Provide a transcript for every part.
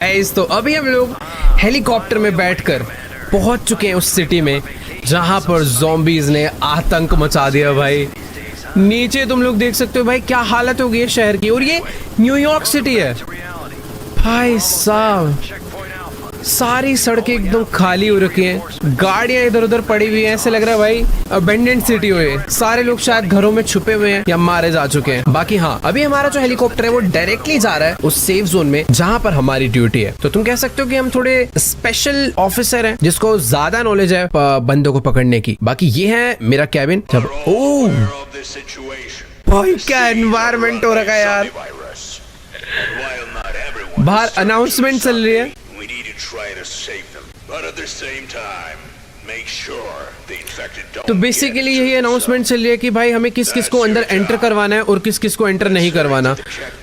तो अभी हम लोग हेलीकॉप्टर में बैठकर पहुंच चुके हैं उस सिटी में जहां पर ज़ॉम्बीज़ ने आतंक मचा दिया भाई। नीचे तुम लोग देख सकते हो भाई क्या हालत हो गई है शहर की, और ये न्यूयॉर्क सिटी है भाई साहब। सारी सड़कें एकदम खाली हो रखी हैं, गाड़ियां इधर उधर पड़ी हुई हैं, ऐसे लग रहा है भाई अबेंडेंट सिटी हुई है। सारे लोग शायद घरों में छुपे हुए हैं या मारे जा चुके हैं। बाकी हाँ, अभी हमारा जो हेलीकॉप्टर है वो डायरेक्टली जा रहा है उस सेफ जोन में जहां पर हमारी ड्यूटी है। तो तुम कह सकते हो कि हम थोड़े स्पेशल ऑफिसर हैं जिसको ज्यादा नॉलेज है बंदों को पकड़ने की। बाकी ये है मेरा कैबिन। जब भाई क्या एनवायरनमेंट हो रखा है यार, बाहर अनाउंसमेंट चल रही है। तो बेसिकली यही अनाउंसमेंट चल रही है कि भाई हमें किस किस को अंदर एंटर करवाना है और किस किस को एंटर नहीं करवाना।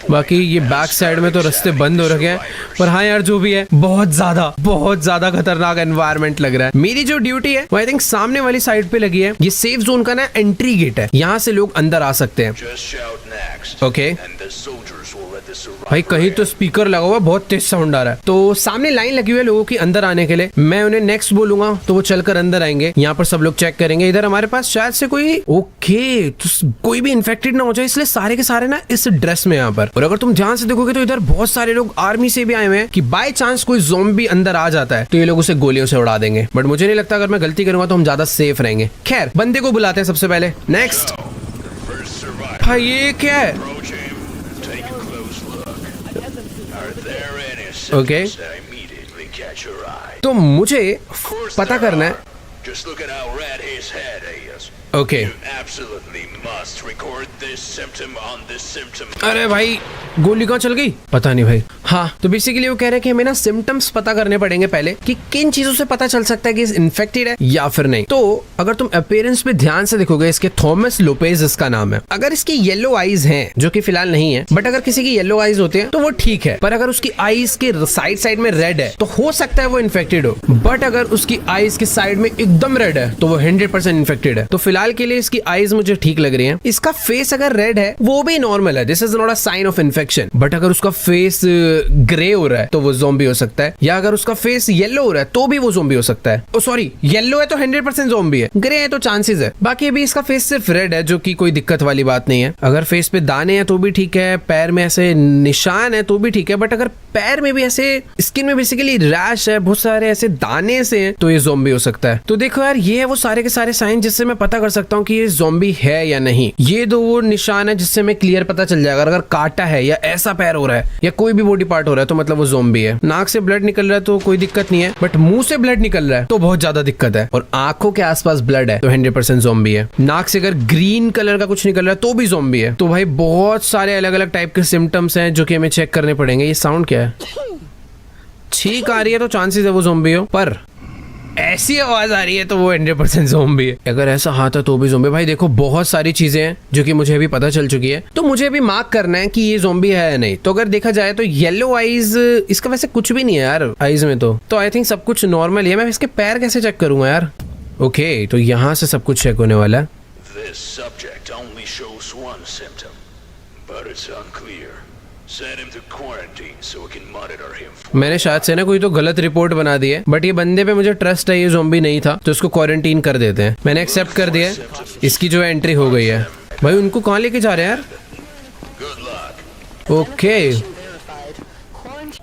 बाकी ये बैक साइड में तो रास्ते बंद हो रखे हैं, पर हाँ यार जो भी है बहुत ज्यादा खतरनाक एनवायरनमेंट लग रहा है। मेरी जो ड्यूटी है वो आई थिंक सामने वाली साइड पे लगी है। ये सेफ जोन का ना एंट्री गेट है, यहाँ से लोग अंदर आ सकते हैं। ओके भाई कहीं तो स्पीकर लगा हुआ, बहुत तेज साउंड आ रहा है। तो सामने लाइन लगी हुई है लोगों की अंदर आने के लिए। मैं उन्हें नेक्स्ट बोलूंगा तो वो चलकर अंदर आएंगे। यहाँ पर सब लोग चेक करेंगे। इधर हमारे पास शायद से कोई तो कोई भी इन्फेक्टेड ना हो जाए, इसलिए सारे के सारे ना इस ड्रेस में यहाँ पर। और अगर तुम ध्यान से देखोगे तो इधर बहुत सारे लोग आर्मी से भी आए हुए हैं कि बाय चांस कोई ज़ॉम्बी अंदर आ जाता है तो ये लोग उसे गोलियों से उड़ा देंगे। बट मुझे नहीं लगता, अगर मैं गलती करूंगा तो हम ज्यादा सेफ रहेंगे। खैर बंदे को बुलाते हैं सबसे पहले। नेक्स्ट भाई ये क्या है? ओके तो मुझे पता करना है। ओके अरे भाई गोली कहाँ चल गई पता नहीं भाई। हाँ तो बेसिकली वो कह रहे हैं कि हमें ना सिम्टम्स पता करने पड़ेंगे पहले कि किन चीजों से पता चल सकता है कि इन्फेक्टेड है या फिर नहीं। तो अगर तुम अपीयरेंस पे ध्यान से देखोगे, इसके थॉमस लोपेज इसका नाम है। अगर इसकी येलो आईज हैं, जो कि फिलहाल नहीं है, बट अगर किसी की येलो आईज होती है तो वो ठीक है। पर अगर उसकी आईज के साइड में रेड है तो हो सकता है वो इन्फेक्टेड हो। बट अगर उसकी आईज के साइड में एकदम रेड है तो वो 100% इन्फेक्टेड है। तो फिलहाल के लिए इसकी आईज मुझे ठीक लग रही है। इसका फेस अगर रेड है वो भी नॉर्मल है, this is not a sign of infection. But अगर उसका फेस ग्रे हो रहा है तो वो ज़ॉम्बी हो सकता है, या अगर उसका फेस येलो हो रहा है तो भी वो ज़ॉम्बी हो सकता है। ओ सॉरी, येलो है तो 100% ज़ॉम्बी है, ग्रे है तो चांसेस है। बाकी अभी इसका फेस सिर्फ रेड है, जो कि कोई दिक्कत वाली बात नहीं है। अगर फेस पे दाने हैं तो भी ठीक है, पैर में ऐसे निशान है तो भी ठीक है। बट अगर पैर में भी ऐसे स्किन में बेसिकली रैश है, बहुत सारे ऐसे दाने से हैं, तो ये ज़ॉम्बी हो सकता है। तो देखो यार, ये है वो सारे के सारे साइन जिससे मैं पता कर सकता हूँ कि ये ज़ॉम्बी है या नहीं। ये दो वो निशान है जिससे मैं क्लियर पता चल जाएगा। अगर काटा है या ऐसा पैर हो रहा है या कोई भी बॉडी पार्ट हो रहा है तो मतलब वो ज़ॉम्बी है। नाक से ब्लड निकल रहा है तो कोई दिक्कत नहीं है, बट मुंह से ब्लड निकल रहा है तो बहुत ज्यादा दिक्कत है। और आंखों के आसपास ब्लड है तो 100% ज़ॉम्बी है। नाक से अगर ग्रीन कलर का कुछ निकल रहा है तो भी ज़ॉम्बी है। तो भाई बहुत सारे अलग अलग टाइप के सिम्टम्स हैं जो कि हमें चेक करने पड़ेंगे। ये साउंड क्या है? छींक आ रही है तो चांसेस है वो ज़ॉम्बी हो, पर ऐसी आवाज आ रही है तो वो 100% ज़ॉम्बी है। अगर ऐसा हाथ है तो भी ज़ॉम्बी। भाई देखो बहुत सारी चीजें हैं जो कि मुझे अभी पता चल चुकी है, तो मुझे अभी मार्क करना है कि ये ज़ॉम्बी है या नहीं। तो अगर देखा जाए तो येलो आईज, इसका वैसे कुछ भी नहीं है यार आईज में, तो आई थिंक सब कुछ नॉर्मल है। मैं इसके पैर कैसे चेक करूंगा यार? ओके तो यहाँ से सब कुछ चेक होने वाला है। मैंने शायद से ना कोई तो गलत रिपोर्ट बना दी है, बट ये बंदे पे मुझे ट्रस्ट है, ये ज़ॉम्बी नहीं था तो इसको क्वारंटीन कर देते हैं। मैंने एक्सेप्ट कर दिया, इसकी जो एंट्री हो गई है। भाई उनको कहाँ लेके जा रहे हैं यार? ओके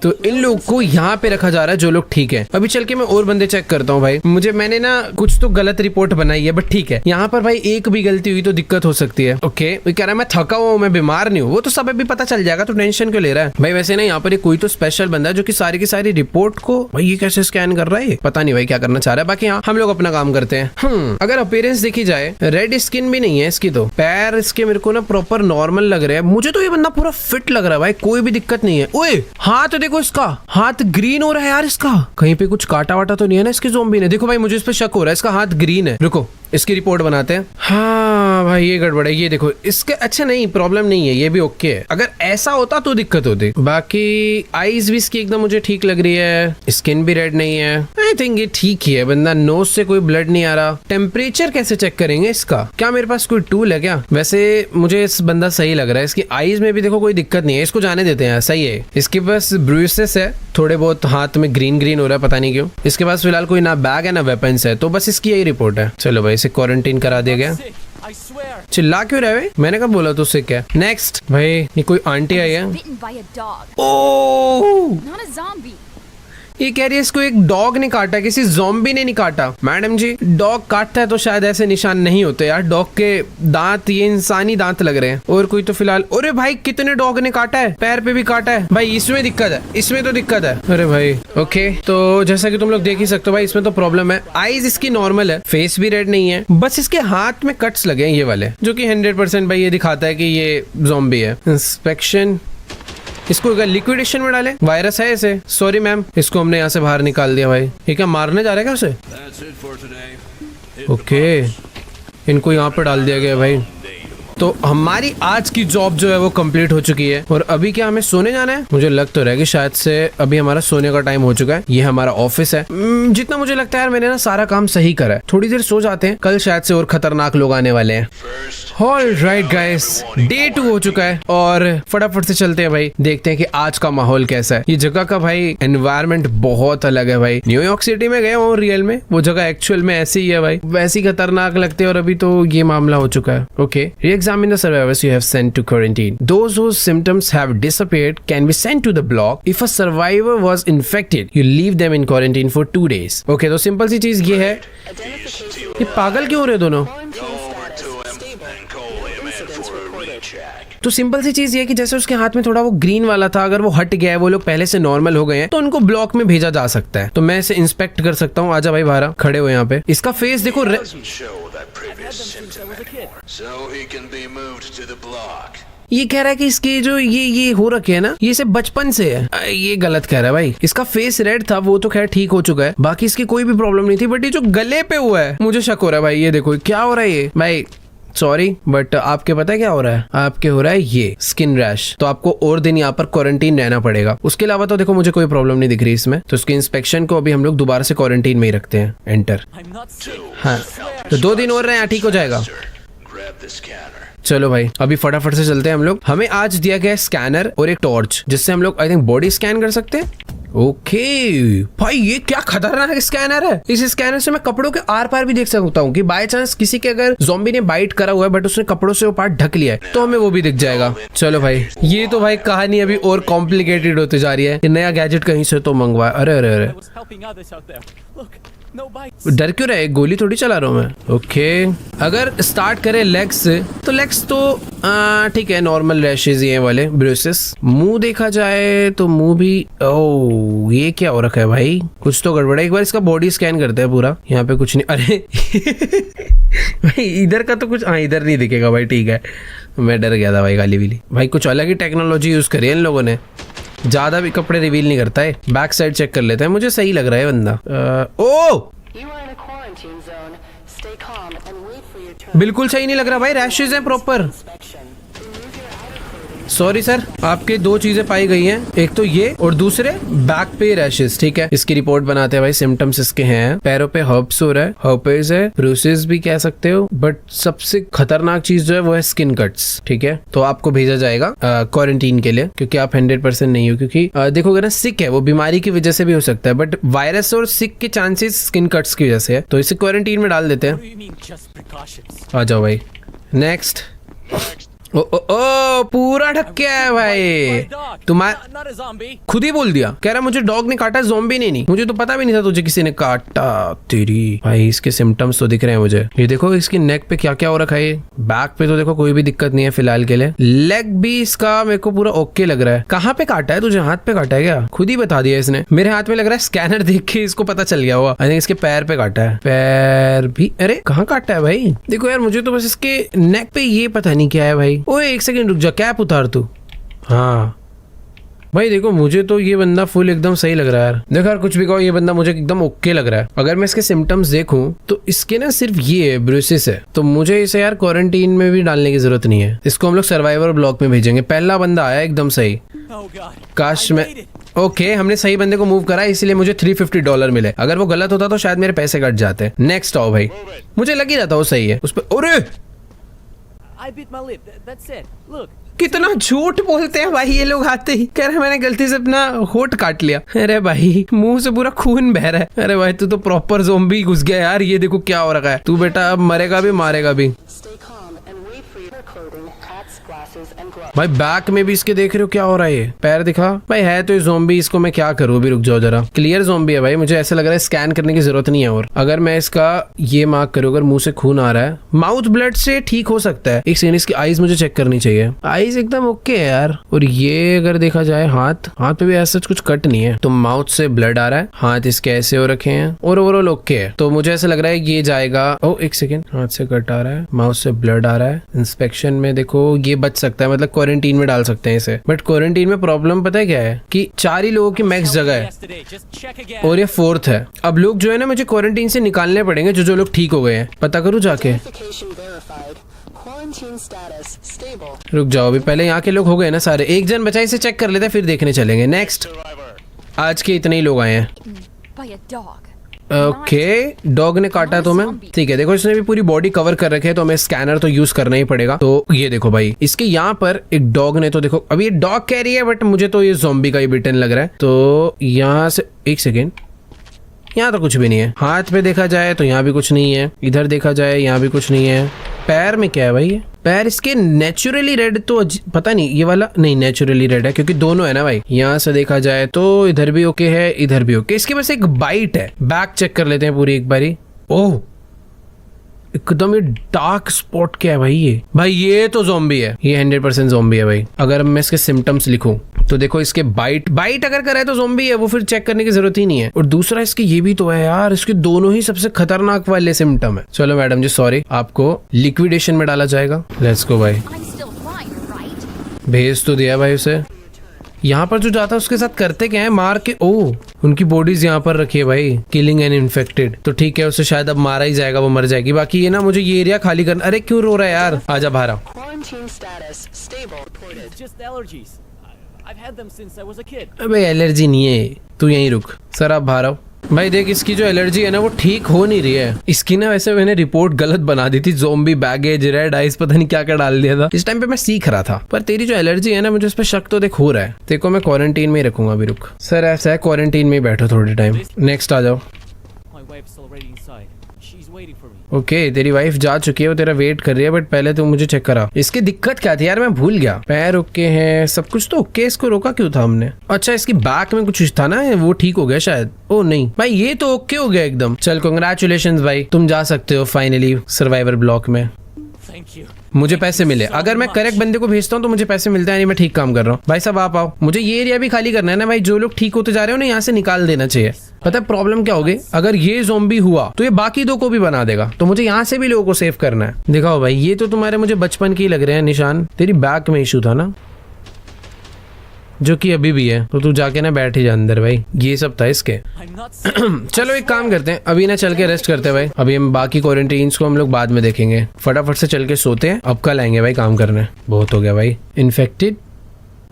तो इन लोग को यहाँ पे रखा जा रहा है जो लोग ठीक है। अभी चल के मैं और बंदे चेक करता हूँ भाई। मैंने ना कुछ तो गलत रिपोर्ट बनाई है, बट ठीक है। यहाँ पर भाई एक भी गलती हुई तो दिक्कत हो सकती है। ओके वो कह रहा है मैं थका हुआ हूँ, मैं बीमार नहीं हूँ। वो तो सब अभी पता चल जाएगा, तो टेंशन क्यों ले रहा है भाई? वैसे ना यहाँ पर कोई तो स्पेशल बंदा है जो कि सारी की सारी रिपोर्ट को भाई ये कैसे स्कैन कर रहा है, पता नहीं भाई क्या करना चाह रहा है। बाकी हाँ हम लोग अपना काम करते हैं। अगर अपीयरेंस देखी जाए, रेड स्किन भी नहीं है इसकी, तो पैर इसके मेरे को ना प्रॉपर नॉर्मल लग रहे हैं। मुझे तो ये बंदा पूरा फिट लग रहा है भाई, कोई भी दिक्कत नहीं है। ओए हाथ देखो, इसका हाथ ग्रीन हो रहा है यार। इसका कहीं पे कुछ काटा वाटा तो नहीं है ना इसके ज़ॉम्बी ने? देखो भाई मुझे इस पे शक हो रहा है, इसका हाथ ग्रीन है। रुको इसकी रिपोर्ट बनाते हैं। हाँ भाई ये गड़बड़ है, ये देखो इसके अच्छा नहीं प्रॉब्लम नहीं है, ये भी ओके है। अगर ऐसा होता तो दिक्कत होती। बाकी आईज भी इसकी एकदम मुझे ठीक लग रही है, स्किन भी रेड नहीं है। आई थिंक ये ठीक ही है, बंदा नोज से कोई ब्लड नहीं आ रहा। टेम्परेचर कैसे चेक करेंगे इसका? क्या मेरे पास कोई टूल है क्या? वैसे मुझे इस बंदा सही लग रहा है, इसकी आईज में भी देखो कोई दिक्कत नहीं है, इसको जाने देते हैं, सही है। इसके पास ब्रूसेस है, थोड़े बहुत हाथ में ग्रीन ग्रीन हो रहा है, पता नहीं क्यों। इसके पास फिलहाल कोई ना बैग है ना वेपन्स है, तो बस इसकी यही रिपोर्ट है। चलो भाई इसे क्वारंटीन करा दिया गया। चिल्ला क्यों रहे? मैंने कब बोला तुझसे क्या? नेक्स्ट भाई ये कोई आंटी आई है। ओह ये कह रही है इसको एक डॉग ने काटा, किसी ज़ॉम्बी ने नहीं काटा। मैडम जी डॉग काटता है तो शायद ऐसे निशान नहीं होते यार, डॉग के दांत ये इंसानी दांत लग रहे हैं। और कोई तो फिलहाल, अरे भाई कितने डॉग ने काटा है, पैर पे भी काटा है भाई, इसमें दिक्कत है, इसमें तो दिक्कत है। अरे भाई ओके, तो जैसा कि तुम लोग देख ही सकते हो भाई इसमें तो प्रॉब्लम है। आईज इसकी नॉर्मल है, फेस भी रेड नहीं है, बस इसके हाथ में कट्स लगे हैं ये वाले, जो कि 100% भाई ये दिखाता है कि ये ज़ॉम्बी है। इंस्पेक्शन, इसको अगर लिक्विडेशन में डालें, वायरस है इसे। सॉरी मैम, इसको हमने यहाँ से बाहर निकाल दिया भाई। ये क्या मारने जा रहा है क्या उसे? ओके इनको यहाँ पे डाल दिया गया भाई। तो हमारी आज की जॉब जो है वो कंप्लीट हो चुकी है। और अभी क्या हमें सोने जाना है? मुझे लग तो रहा है कि शायद से अभी हमारा सोने का टाइम हो चुका है। ये हमारा ऑफिस है। जितना मुझे लगता है यार मैंने ना सारा काम सही करा है। थोड़ी देर सो जाते हैं, कल शायद से और खतरनाक लोग आने वाले हैं। ऑलराइट गाइस, डे 2 हो चुका है और फटाफट से चलते हैं भाई, देखते हैं कि आज का माहौल कैसा है। ये जगह का भाई एनवायरनमेंट बहुत अलग है भाई। न्यूयॉर्क सिटी में गया हूँ रियल में, वो जगह एक्चुअल में ऐसी ही है भाई, वैसी खतरनाक लगती है। और अभी तो ये मामला हो चुका है। Okay, examine the survivors you have sent to quarantine. Those whose symptoms have disappeared can be sent to the block. If a survivor was infected, you leave them in quarantine for 2 days. Okay, तो simple सी चीज ये है। ये पागल क्यों हो रहे दोनों? तो सिंपल सी चीज ये है कि जैसे उसके हाथ में थोड़ा वो ग्रीन वाला था, अगर वो हट गया है, वो लोग पहले से नॉर्मल हो गए हैं, तो उनको ब्लॉक में भेजा जा सकता है। तो मैं इसे इंस्पेक्ट कर सकता हूँ। आजा भाई बाहर खड़े हो यहाँ पे। इसका फेस देखो ये कह रहा है कि इसकी जो ये हो रखे है ना, ये इसे बचपन से है। ये गलत कह रहा है भाई। इसका फेस रेड था, वो तो खैर ठीक हो चुका है, बाकी इसकी कोई भी प्रॉब्लम नहीं थी। बट ये जो गले पे हुआ है मुझे शक हो रहा है भाई। ये देखो क्या हो रहा है ये भाई, सॉरी बट आपके पता है क्या हो रहा है? आपके हो रहा है ये स्किन रैश। तो आपको और दिन यहाँ पर क्वारंटीन रहना पड़ेगा। उसके अलावा तो देखो मुझे कोई प्रॉब्लम नहीं दिख रही इसमें। तो इसके इंस्पेक्शन को अभी हम लोग दोबारा से क्वारंटीन में ही रखते हैं। एंटर। हाँ तो 2 दिन और रहे हैं, ठीक हो जाएगा। चलो भाई अभी फटाफट से चलते हैं हम लोग। हमें आज दिया गया स्कैनर और एक टॉर्च, जिससे हम लोग आई थिंक बॉडी स्कैन कर सकते हैं। ओके भाई ये क्या खतरनाक स्कैनर है। इस स्कैनर से मैं कपड़ों के आर पार भी देख सकता हूँ कि बाय चांस किसी के अगर ज़ॉम्बी ने बाइट करा हुआ है बट उसने कपड़ों से वो पार्ट ढक लिया है, तो हमें वो भी दिख जाएगा। चलो भाई ये तो भाई कहानी अभी और कॉम्प्लिकेटेड होती जा रही है। नया गैजेट कहीं से तो मंगवा। अरे अरे अरे डर क्यों रहे? गोली थोड़ी चला रहा हूँ मैं। ओके अगर स्टार्ट करें लेग्स से, तो लेग्स तो ठीक है, नॉर्मल रैशेज ये वाले ब्रूसेस। मुंह देखा जाए तो मुंह भी, ओह ये क्या हो रखा है भाई, कुछ तो गड़बड़ है। एक बार इसका बॉडी स्कैन करते हैं पूरा। यहाँ पे कुछ नहीं। अरे भाई इधर का तो कुछ, हाँ इधर नहीं दिखेगा भाई, ठीक है। मैं डर गया था भाई, गाली विली भाई। कुछ अलग ही टेक्नोलॉजी यूज करी है इन लोगों ने। ज्यादा भी कपड़े रिवील नहीं करता है। बैक साइड चेक कर लेते हैं, मुझे सही लग रहा है बंदा। बिल्कुल सही नहीं लग रहा भाई, रैशेज हैं प्रॉपर। सॉरी सर, आपके 2 चीजें पाई गई हैं, एक तो ये और दूसरे बैक पे रैशेज। ठीक है इसकी रिपोर्ट बनाते हैं भाई। सिम्टम्स इसके हैं, पैरों पे हर्ब्स हो रहा है, हर्पेज है, ब्रूसेस भी कह सकते हो, बट सबसे खतरनाक चीज जो है वो है स्किन कट्स। ठीक है तो आपको भेजा जाएगा क्वारंटीन के लिए, क्योंकि आप 100% नहीं हो। क्योंकि देखो अगर सिक है, वो बीमारी की वजह से भी हो सकता है, बट वायरस और सिक के चांसेस स्किन कट्स की वजह से है। तो इसे क्वारंटीन में डाल देते हैं। आ जाओ भाई नेक्स्ट। ओ ओ ओ पूरा ढक के आया भाई। तुम्हारा खुद ही बोल दिया, कह रहा मुझे डॉग ने काटा, ज़ॉम्बी ने नहीं। मुझे तो पता भी नहीं था तुझे किसी ने काटा। तेरी भाई इसके सिम्टम्स तो दिख रहे हैं मुझे। ये देखो इसकी नेक पे क्या क्या हो रखा है। ये बैक पे तो देखो कोई भी दिक्कत नहीं है फिलहाल के लिए। लेग भी इसका मेरे को पूरा ओके लग रहा है। कहाँ पे काटा है तुझे? हाथ पे काटा है क्या? खुद ही बता दिया इसने। मेरे हाथ में लग रहा है स्कैनर देख के इसको पता चल गया हुआ। आई थिंक इसके पैर पे काटा है। पैर भी, अरे कहाँ काटा है भाई? देखो यार मुझे तो बस इसके नेक पे ये पता नहीं क्या है भाई। ओए एक सेकंड रुक जा, कैप उतार तू। हाँ भाई देखो मुझे तो ये बंदा फुल एकदम सही लग रहा है यार। देखो यार कुछ भी कहो, ये बंदा मुझे एकदम ओके लग रहा है। अगर मैं इसके सिम्टम्स देखूं तो इसके ना सिर्फ ये है ब्रूसिस है, तो मुझे इसे यार क्वारंटीन में भी डालने की जरूरत नहीं है। इसको हम लोग सर्वाइवर ब्लॉक में भेजेंगे। पहला बंदा आया एकदम सही। काश में ओके हमने सही बंदे को मूव करा, इसलिए मुझे $350 मिले। अगर वो गलत होता तो शायद मेरे पैसे कट जाते। नेक्स्ट आओ भाई, मुझे लग ही रहा था वो सही है उस पर। अरे कितना झूठ बोलते हैं भाई ये लोग। आते ही कह रहे मैंने गलती से अपना होठ काट लिया। अरे भाई मुंह से पूरा खून बह रहा है। अरे भाई तू तो प्रॉपर ज़ोंबी घुस गया यार। ये देखो क्या हो रखा है। तू बेटा अब मरेगा भी मारेगा भी। भाई बैक में भी इसके देख रहे हो क्या हो रहा है। ये पैर दिखा भाई, है तो ये ज़ोंबी। इसको मैं क्या करूँ अभी, रुक जाओ जरा। क्लियर ज़ोंबी है भाई, मुझे ऐसा लग रहा है स्कैन करने की जरूरत नहीं है। और अगर मैं इसका ये मार्क करूँ, अगर मुंह से खून आ रहा है, माउथ ब्लड से ठीक हो सकता है। एक सेकंड, इसकी आईज मुझे चेक करनी चाहिए। आईज एकदम ओके है यार। और ये अगर देखा जाए हाथ पे भी ऐसा कुछ कट नहीं है, तो माउथ से ब्लड आ रहा है। हाथ इसके ऐसे हो रखे हैं और ओवरऑल ओके है। तो मुझे ऐसा लग रहा है ये जाएगा। ओ एक सेकेंड, हाथ से कट आ रहा है, माउथ से ब्लड आ रहा है। इंस्पेक्शन में देखो ये बच सकता है, मतलब क्वारंटीन में डाल सकते हैं इसे। बट क्वारंटीन में प्रॉब्लम पता है क्या है कि 4 ही लोगों की मैक्स जगह है और ये 4th है। अब लोग जो है ना मुझे क्वारंटीन से निकालने पड़ेंगे, जो लोग ठीक हो गए हैं। पता करूँ जाके, रुक जाओ अभी, पहले यहाँ के लोग हो गए ना सारे। एक जन बचा, इसे चेक कर लेते हैं फिर देखने चलेंगे। नेक्स्ट, आज के इतने ही लोग आए हैं। ओके डॉग ने काटा तो मैं ठीक है। देखो इसने भी पूरी बॉडी कवर कर रखे है, तो हमें स्कैनर तो यूज करना ही पड़ेगा। तो ये देखो भाई, इसके यहाँ पर एक डॉग ने तो देखो, अभी ये डॉग कह रही है बट मुझे तो ये ज़ॉम्बी का ही बिटन लग रहा है। तो यहाँ से एक सेकेंड, यहाँ तो कुछ भी नहीं है। हाथ पे देखा जाए तो यहाँ भी कुछ नहीं है। इधर देखा जाए यहाँ भी कुछ नहीं है। पैर में क्या है भाई, पैर इसके नेचुरली रेड तो पता नहीं, ये वाला नहीं नेचुरली रेड है क्योंकि दोनों है ना भाई। यहाँ से देखा जाए तो इधर भी ओके है, इधर भी ओके। इसके पास एक बाइट है। बैक चेक कर लेते हैं पूरी एक बारी। ओह एकदम ये डार्क स्पॉट क्या है भाई। ये तो ज़ॉम्बी है, ये 100% ज़ॉम्बी है भाई। अगर मैं इसके सिम्टम्स लिखूं तो देखो इसके बाइट अगर करे तो ज़ॉम्बी है, वो फिर चेक करने की जरूरत ही नहीं है। और दूसरा इसके ये भी तो है यार, इसके दोनों ही सबसे खतरनाक वाले सिम्टम है। चलो मैडम जी सॉरी, आपको लिक्विडेशन में डाला जाएगा। लेट्स गो भाई, भेज तो दिया भाई उसे। यहाँ पर जो जाता है उसके साथ करते क्या है, मार के ओह उनकी बॉडीज यहाँ पर रखी है भाई, किलिंग एन इन्फेक्टेड। तो ठीक है उसे शायद अब मारा ही जाएगा, वो मर जाएगी। बाकी ये ना मुझे ये एरिया खाली करना। अरे क्यों रो रहा है यार, आजा बाहर आ। अबे एलर्जी नहीं है, तू यहीं रुक। सर आप बाहर आओ। भाई देख इसकी जो एलर्जी है ना वो ठीक हो नहीं रही है। इसकी ना वैसे मैंने रिपोर्ट गलत बना दी थी, ज़ॉम्बी बैगेज रेड आइस पता नहीं क्या क्या डाल दिया था। इस टाइम पे मैं सीख रहा था। पर तेरी जो एलर्जी है ना मुझे उस पर शक तो देख हो रहा है। देखो मैं क्वारंटीन में ही रखूंगा अभी, रुक। सर ऐसा है क्वारंटीन में ही बैठो थोड़े टाइम। नेक्स्ट आ जाओ। ओके तेरी वाइफ जा चुकी है, वो तेरा वेट कर रही है। बट पहले तो मुझे चेक करा इसकी दिक्कत क्या थी यार, मैं भूल गया। पैर ओके हैं, सब कुछ तो ओके। इसको रोका क्यों था हमने? अच्छा इसकी बैक में कुछ था ना, वो ठीक हो गया शायद। ओ नहीं भाई ये तो ओके हो गया एकदम। चल कांग्रेचुलेशंस भाई, तुम जा सकते हो फाइनली सर्वाइवर ब्लॉक में। मुझे पैसे मिले। अगर मैं करेक्ट बंदे को भेजता हूँ तो मुझे पैसे मिलते हैं, नहीं मैं ठीक काम कर रहा हूँ। भाई साहब आप आओ, मुझे ये एरिया भी खाली करना है ना भाई। जो लोग ठीक होते जा रहे हो ना यहाँ से निकाल देना चाहिए। पता है प्रॉब्लम क्या होगी, अगर ये ज़ॉम्बी हुआ तो ये बाकी 2 को भी बना देगा। तो मुझे यहाँ से भी लोगों को सेव करना है। दिखाओ भाई, ये तो तुम्हारे मुझे बचपन के ही लग रहे हैं निशान। तेरी बैक में इशू था ना, जो कि अभी भी है। तो तू जाके ना बैठ ही जा अंदर भाई, ये सब था इसके। चलो एक काम करते हैं, अभी ना चल के रेस्ट करते हैं भाई। अभी हम बाकी क्वारंटीन्स को हम लोग बाद में देखेंगे। फटाफट से चल के सोते हैं, अब कल आएंगे भाई काम करने। बहुत हो गया भाई इन्फेक्टेड।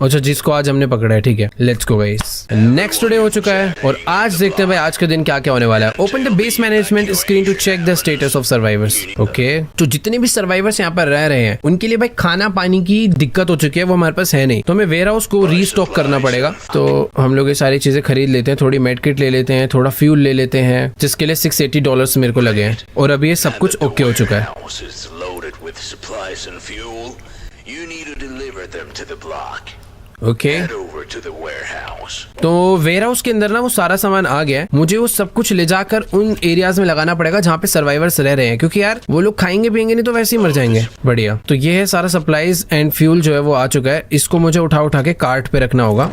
अच्छा जिसको आज हमने पकड़ा है, ठीक है let's go guys. Next day हो चुका है और आज देखते हैं भाई आज के दिन क्या क्या होने वाला है। Open the base management screen to check the status of survivors. Okay तो जितने भी सर्वाइवर्स यहाँ पर रह रहे हैं उनके लिए भाई खाना पानी की दिक्कत हो चुकी है, वो हमारे पास है नहीं। तो हमें वेयर हाउस को रीस्टॉक करना पड़ेगा। तो हम लोग ये सारी चीजें खरीद लेते हैं। थोड़ी मेडकिट ले लेते हैं, थोड़ा फ्यूल ले लेते हैं, जिसके लिए $680 मेरे को लगे हैं। और अभी ये सब कुछ ओके हो चुका है। ओके तो वेयर हाउस के अंदर ना वो सारा सामान आ गया है। मुझे वो सब कुछ ले जाकर उन एरियाज में लगाना पड़ेगा जहाँ पे सर्वाइवर्स रह रहे हैं, क्योंकि यार वो लोग खाएंगे पिएंगे नहीं तो वैसे ही मर जाएंगे। बढ़िया, तो ये है सारा सप्लाईज एंड फ्यूल जो है वो आ चुका है। इसको मुझे उठा के कार्ट पे रखना होगा।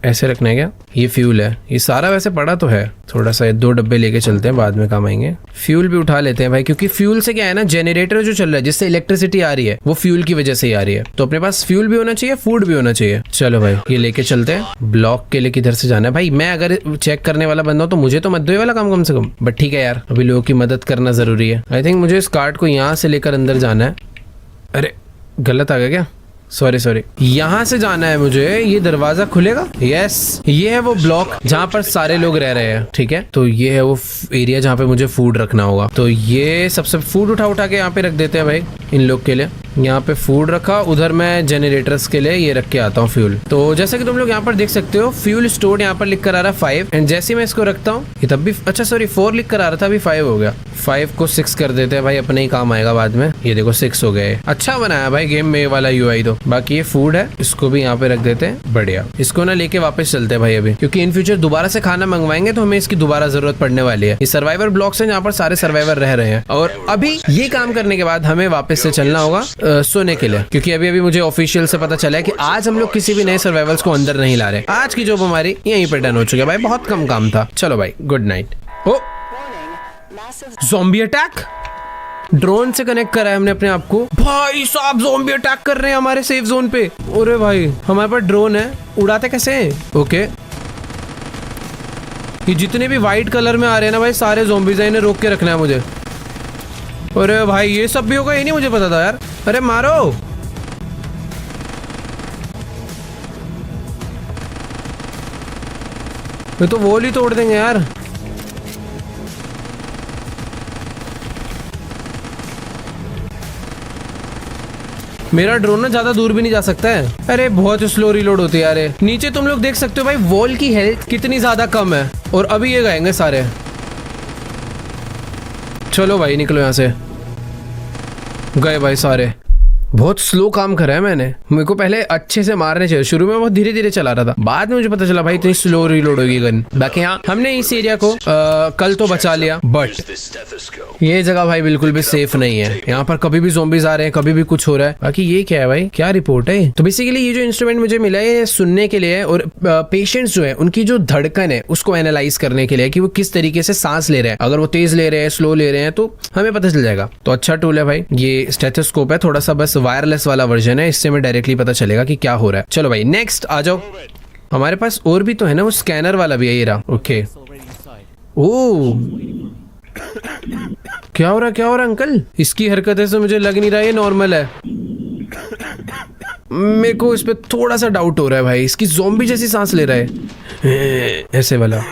ऐसे रखना है क्या? ये फ्यूल है, ये सारा वैसे पड़ा तो है। थोड़ा सा 2 डब्बे लेके चलते हैं, बाद में काम आएंगे। फ्यूल भी उठा लेते हैं भाई, क्योंकि फ्यूल से क्या है ना, जनरेटर जो चल रहा है जिससे इलेक्ट्रिसिटी आ रही है वो फ्यूल की वजह से ही आ रही है। तो अपने पास फ्यूल भी होना चाहिए, फूड भी होना चाहिए। चलो भाई ये लेके चलते हैं। ब्लॉक के लिए किधर से जाना है भाई? मैं अगर चेक करने वाला बंदा हूँ तो मुझे तो मत दो ये वाला काम कम से कम, बट ठीक है यार, अभी लोगों की मदद करना जरूरी है। आई थिंक मुझे इस कार्ड को यहाँ से लेकर अंदर जाना है। अरे गलत आ गया क्या? सॉरी, यहाँ से जाना है मुझे। ये दरवाजा खुलेगा? यस, ये है वो ब्लॉक जहाँ पर सारे लोग रह रहे हैं। ठीक है, तो ये है वो एरिया जहाँ पे मुझे फूड रखना होगा। तो ये सबसे फूड उठा के यहाँ पे रख देते हैं भाई इन लोग के लिए। यहाँ पे फूड रखा, उधर मैं जनरेटर्स के लिए ये रख के आता हूँ फ्यूल। तो जैसे कि तुम लोग यहाँ पर देख सकते हो, फ्यूल स्टोर्ड यहाँ पर लिख कर आ रहा है 5, एंड जैसे ही मैं इसको रखता हूँ ये तब भी, अच्छा सॉरी 4 लिख कर आ रहा था, अभी 5 हो गया। 5 को 6 कर देते हैं भाई, अपने ही काम आएगा बाद में। ये देखो 6 हो गए। अच्छा बनाया भाई गेम में वाला UI। तो बाकी ये फूड है, इसको भी यहाँ पे रख देते हैं। बढ़िया, इसको ना लेके वापस चलते हैं भाई अभी, क्योंकि इन फ्यूचर दोबारा से खाना मंगवाएंगे तो हमें इसकी दोबारा जरूरत पड़ने वाली है। ये सर्वाइवर ब्लॉक्स हैं जहाँ पर सारे सर्वाइवर रह रहे हैं, और अभी ये काम करने के बाद हमें वापस से चलना होगा सोने के लिए, क्योंकि अभी मुझे ऑफिशियल से पता चला है कि आज हम लोग किसी भी नए सर्वाइवल्स को अंदर नहीं ला रहे। आज की जॉब हमारी यहीं पे डन हो चुकी है भाई, बहुत कम काम था। चलो भाई गुड नाइट। ओ ज़ॉम्बी अटैक, ड्रोन से कनेक्ट करा है हमने अपने आप को। भाई साहब ज़ॉम्बी अटैक कर रहे हैं हमारे सेफ जोन पे। अरे भाई हमारे पास ड्रोन है, उड़ाते कैसे हैं? ओके, ये जितने भी वाइट कलर में आ रहे हैं ना भाई सारे ज़ॉम्बीज़ हैं, इन्हें रोक के रखना है मुझे। अरे भाई ये सब भी होगा, ये नहीं मुझे पता था यार। अरे मारो, ये तो वॉल ही तोड़ देंगे यार। मेरा ड्रोन ना ज्यादा दूर भी नहीं जा सकता है। अरे बहुत स्लो रिलोड होती है यार। नीचे तुम लोग देख सकते हो भाई वॉल की हेल्थ कितनी ज्यादा कम है, और अभी ये गएंगे सारे। चलो भाई निकलो यहाँ से। गए भाई सारे। बहुत स्लो काम करा है मैंने, मेरे को पहले अच्छे से मारने चाहिए। शुरू में बहुत धीरे धीरे चला रहा था, बाद में मुझे पता चला भाई इतनी स्लो रीलोड होगी गन। बाकी हाँ हमने इस एरिया को कल तो बचा लिया, बट ये जगह भाई बिल्कुल भी सेफ नहीं है। यहाँ पर कभी भी ज़ॉम्बीज़ आ रहे हैं, कभी भी कुछ हो रहा है। बाकी ये क्या है भाई, क्या रिपोर्ट है? तो बेसिकली ये जो इंस्ट्रूमेंट मुझे मिला है ये सुनने के लिए, और पेशेंट्स जो है उनकी जो धड़कन है उसको एनालाइज करने के लिए कि वो किस तरीके से सांस ले रहे हैं। अगर वो तेज ले रहे हैं, स्लो ले रहे हैं, तो हमें पता चल जाएगा। तो अच्छा टूल है भाई। ये स्टेथोस्कोप है, थोड़ा सा बस वायरलेस वाला वर्जन है, इससे हमें डायरेक्टली पता चलेगा कि क्या हो रहा है। चलो भाई नेक्स्ट आ जाओ। हमारे पास और भी तो है ना, वो स्कैनर वाला भी है, ये रहा। ओके, ओ क्या हो रहा है अंकल? इसकी हरकतें से मुझे लग नहीं रहा ये नॉर्मल है। मेरे को इस पे थोड़ा सा डाउट हो रहा है भाई, इसकी ज़ॉम्बी जैसी सांस ले रहा है ऐसे वाला।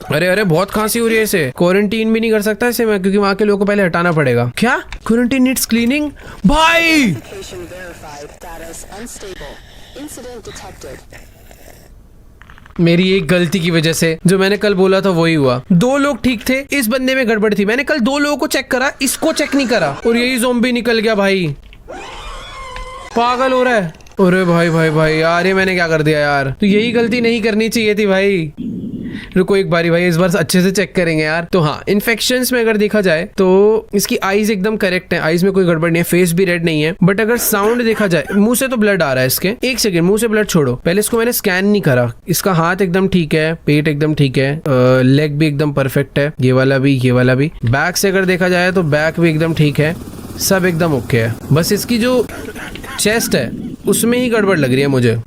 अरे बहुत खांसी हो रही है इसे। क्वारंटीन भी नहीं कर सकता इसे मैं, क्योंकि वहाँ के लोगों को पहले हटाना पड़ेगा। क्या क्वारंटीन नीड्स क्लीनिंग? भाई मेरी एक गलती की वजह से जो मैंने कल बोला था वही हुआ। 2 लोग ठीक थे, इस बंदे में गड़बड़ थी। मैंने कल 2 लोगों को चेक करा, इसको चेक नहीं करा, और यही ज़ॉम्बी निकल गया भाई। पागल हो रहा है। अरे भाई यार ये मैंने क्या कर दिया यार। तो यही गलती नहीं करनी चाहिए थी भाई। रुको एक बारी भाई, इस बार अच्छे से चेक करेंगे यार। तो हाँ, इन्फेक्शंस में अगर देखा जाए तो इसकी आईज एकदम करेक्ट है, आईज में कोई गड़बड़ नहीं है, फेस भी रेड नहीं है। बट अगर साउंड देखा जाए, मुंह से तो ब्लड आ रहा है इसके। एक सेकंड, मुंह से ब्लड छोड़ो, पहले इसको मैंने स्कैन नहीं करा। इसका हाथ एकदम ठीक है, पेट एकदम ठीक है, लेग भी एकदम परफेक्ट है, ये वाला भी। बैक से अगर देखा जाए तो बैक भी एकदम ठीक है, सब एकदम ओके है। बस इसकी जो चेस्ट है उसमें ही गड़बड़ लग रही है मुझे।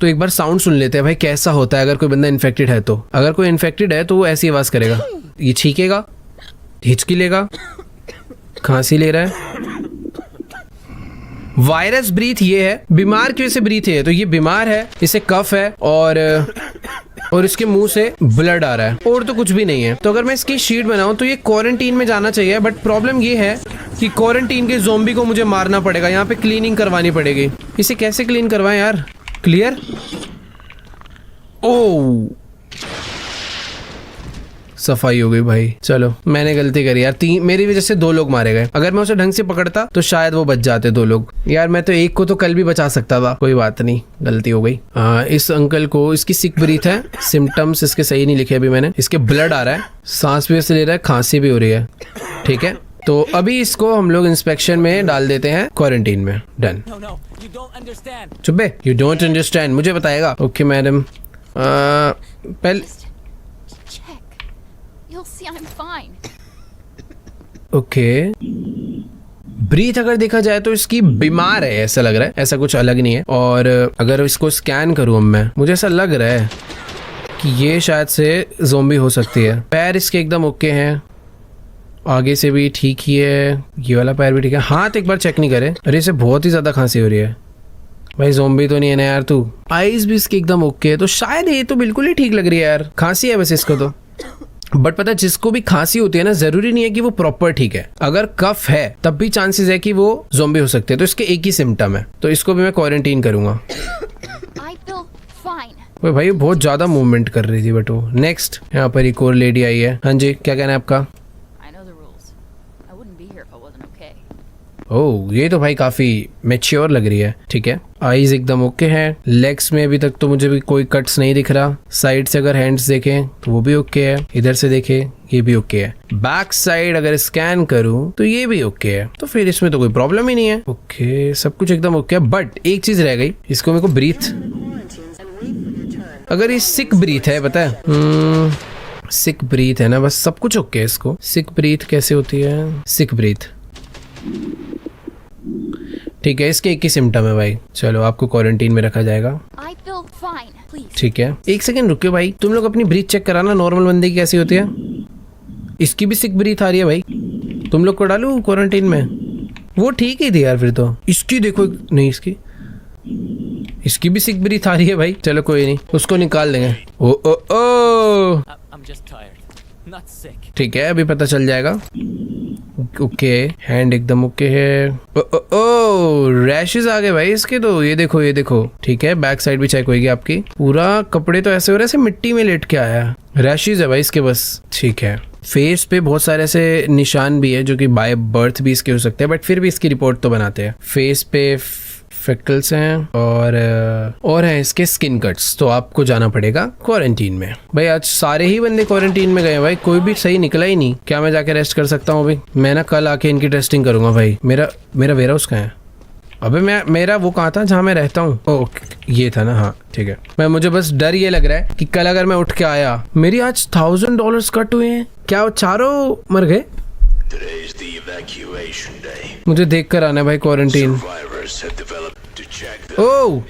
तो एक बार साउंड सुन लेते हैं भाई, कैसा होता है अगर कोई बंदा इन्फेक्टेड है तो। अगर कोई इन्फेक्टेड है तो वो ऐसी आवाज करेगा। ये छींकेगा, हिचकी लेगा, खांसी ले रहा है। वायरस ब्रीथ ये है, बीमार की वजह से ब्रीथ है, तो ये बीमार है, इसे कफ है, और इसके मुंह से ब्लड आ रहा है, और तो कुछ भी नहीं है। तो अगर मैं इसकी शीट बनाऊं तो ये क्वारंटीन में जाना चाहिए। बट प्रॉब्लम ये है कि क्वारंटीन के ज़ॉम्बी को मुझे मारना पड़ेगा, यहाँ पे क्लीनिंग करवानी पड़ेगी। इसे कैसे क्लीन करवाएं यार? क्लियर? ओह सफाई हो गई भाई। चलो मैंने गलती करी यार, मेरी वजह से 2 लोग मारे गए। अगर मैं उसे ढंग से पकड़ता तो शायद वो बच जाते 2 लोग। यार मैं तो एक को तो कल भी बचा सकता था, कोई बात नहीं, गलती हो गई। इस अंकल को, इसकी सिक ब्रीथ है, सिम्टम्स इसके सही नहीं लिखे अभी मैंने। इसके ब्लड आ रहा है, सांस भी ऐसे ले रहा है, खांसी भी हो रही है। ठीक है, तो अभी इसको हम लोग इंस्पेक्शन में डाल देते हैं, क्वारंटीन में। डन। चुप्पे, यू डोंट अंडरस्टैंड, मुझे बताएगा। ओके मैडम, पहले ओके ब्रीथ अगर देखा जाए तो इसकी बीमार है ऐसा लग रहा है, ऐसा कुछ अलग नहीं है। और अगर इसको स्कैन करूँ मैं, मुझे ऐसा लग रहा है कि ये शायद से ज़ोंबी हो सकती है। पैर इसके एकदम ओके हैं, आगे से भी ठीक ही है, ये वाला पैर भी ठीक है। हाथ एक बार चेक नहीं करे। अरे इसे बहुत ही ज़्यादा खांसी हो रही है भाई, ज़ोंबी तो नहीं है ना यार तू। आईज भी इसकी एकदम ओके है, तो शायद ये तो बिल्कुल ही ठीक लग रही है यार। खांसी है वैसे इसको तो, बट पता है जिसको भी खांसी होती है ना, जरूरी नहीं है कि वो प्रॉपर ठीक है। अगर कफ है तब भी चांसेस है कि वो ज़ोंबी हो सकते हैं। तो इसके एक ही सिम्टम है, तो इसको भी मैं क्वारंटीन करूंगा। भाई बहुत ज्यादा मूवमेंट कर रही थी बट वो। नेक्स्ट यहाँ पर एक और लेडी आई है। हाँ जी, क्या कहना है आपका? ओह ये तो भाई काफी मैच्योर लग रही है। ठीक है, आईज एकदम ओके है। लेग्स में अभी तक तो मुझे भी कोई कट्स नहीं दिख रहा। साइड से अगर हैंड्स देखें तो वो भी ओके है, इधर से देखें ये भी ओके है। बैक साइड अगर स्कैन करूं तो ये भी ओके है, तो फिर इसमें तो कोई प्रॉब्लम ही नहीं है। ओके सब कुछ एकदम ओके है, बट एक चीज रह गई, इसको मेरे को ब्रीथ, अगर ये सिक ब्रीथ है पता है, सिक ब्रीथ है ना, बस सब कुछ ओके है इसको। सिक ब्रीथ कैसे होती है? सिक ब्रीथ ठीक है, इसके एक ही सिम्टम है भाई। चलो आपको क्वारंटीन में रखा जाएगा। ठीक है, एक सेकंड रुकियो भाई, तुम लोग अपनी ब्रीथ चेक कराना, नॉर्मल बंदे की कैसी होती है। इसकी भी सिक ब्रीथ आ रही है भाई, तुम लोग को डालू क्वारंटीन में? वो ठीक ही थी यार फिर तो। इसकी देखो, नहीं इसकी भी सिक ब्रीथ आ रही है भाई। चलो कोई नहीं, उसको निकाल देंगे। ओ ओ ओ ठीक है, अभी पता चल जाएगा। ओके हैंड एकदम ओके है। ओ ओ ओ रैशेस आ गए भाई इसके तो, ये देखो। ठीक है, बैक साइड भी चेक होगी आपकी। पूरा कपड़े तो ऐसे हो रहे हैं मिट्टी में लेट के आया। रैशेस है भाई इसके बस। ठीक है, फेस पे बहुत सारे ऐसे निशान भी है जो कि बाय बर्थ भी इसके हो सकते हैं, बट फिर भी इसकी रिपोर्ट तो बनाते हैं। फेस पे फ्रिकल्स हैं और है इसके स्किन कट्स, तो आपको जाना पड़ेगा क्वारंटीन में। भाई आज सारे ही बंदे क्वारंटीन में गए भाई, कोई भी सही निकला ही नहीं। क्या मैं जाके रेस्ट कर सकता हूँ अभी? मैं ना कल आके इनकी टेस्टिंग करूंगा भाई। मेरा वेयर हाउस कहाँ है? अबे मेरा वो कहाँ था जहाँ मैं रहता हूँ? ओके ये था ना, हाँ ठीक है। मैं मुझे बस डर ये लग रहा है कि कल अगर मैं उठ के आया, मेरी आज $1000 कट हुए हैं। क्या वो चारों मर गए? मुझे देख कर आना है भाई क्वारंटीन। ओह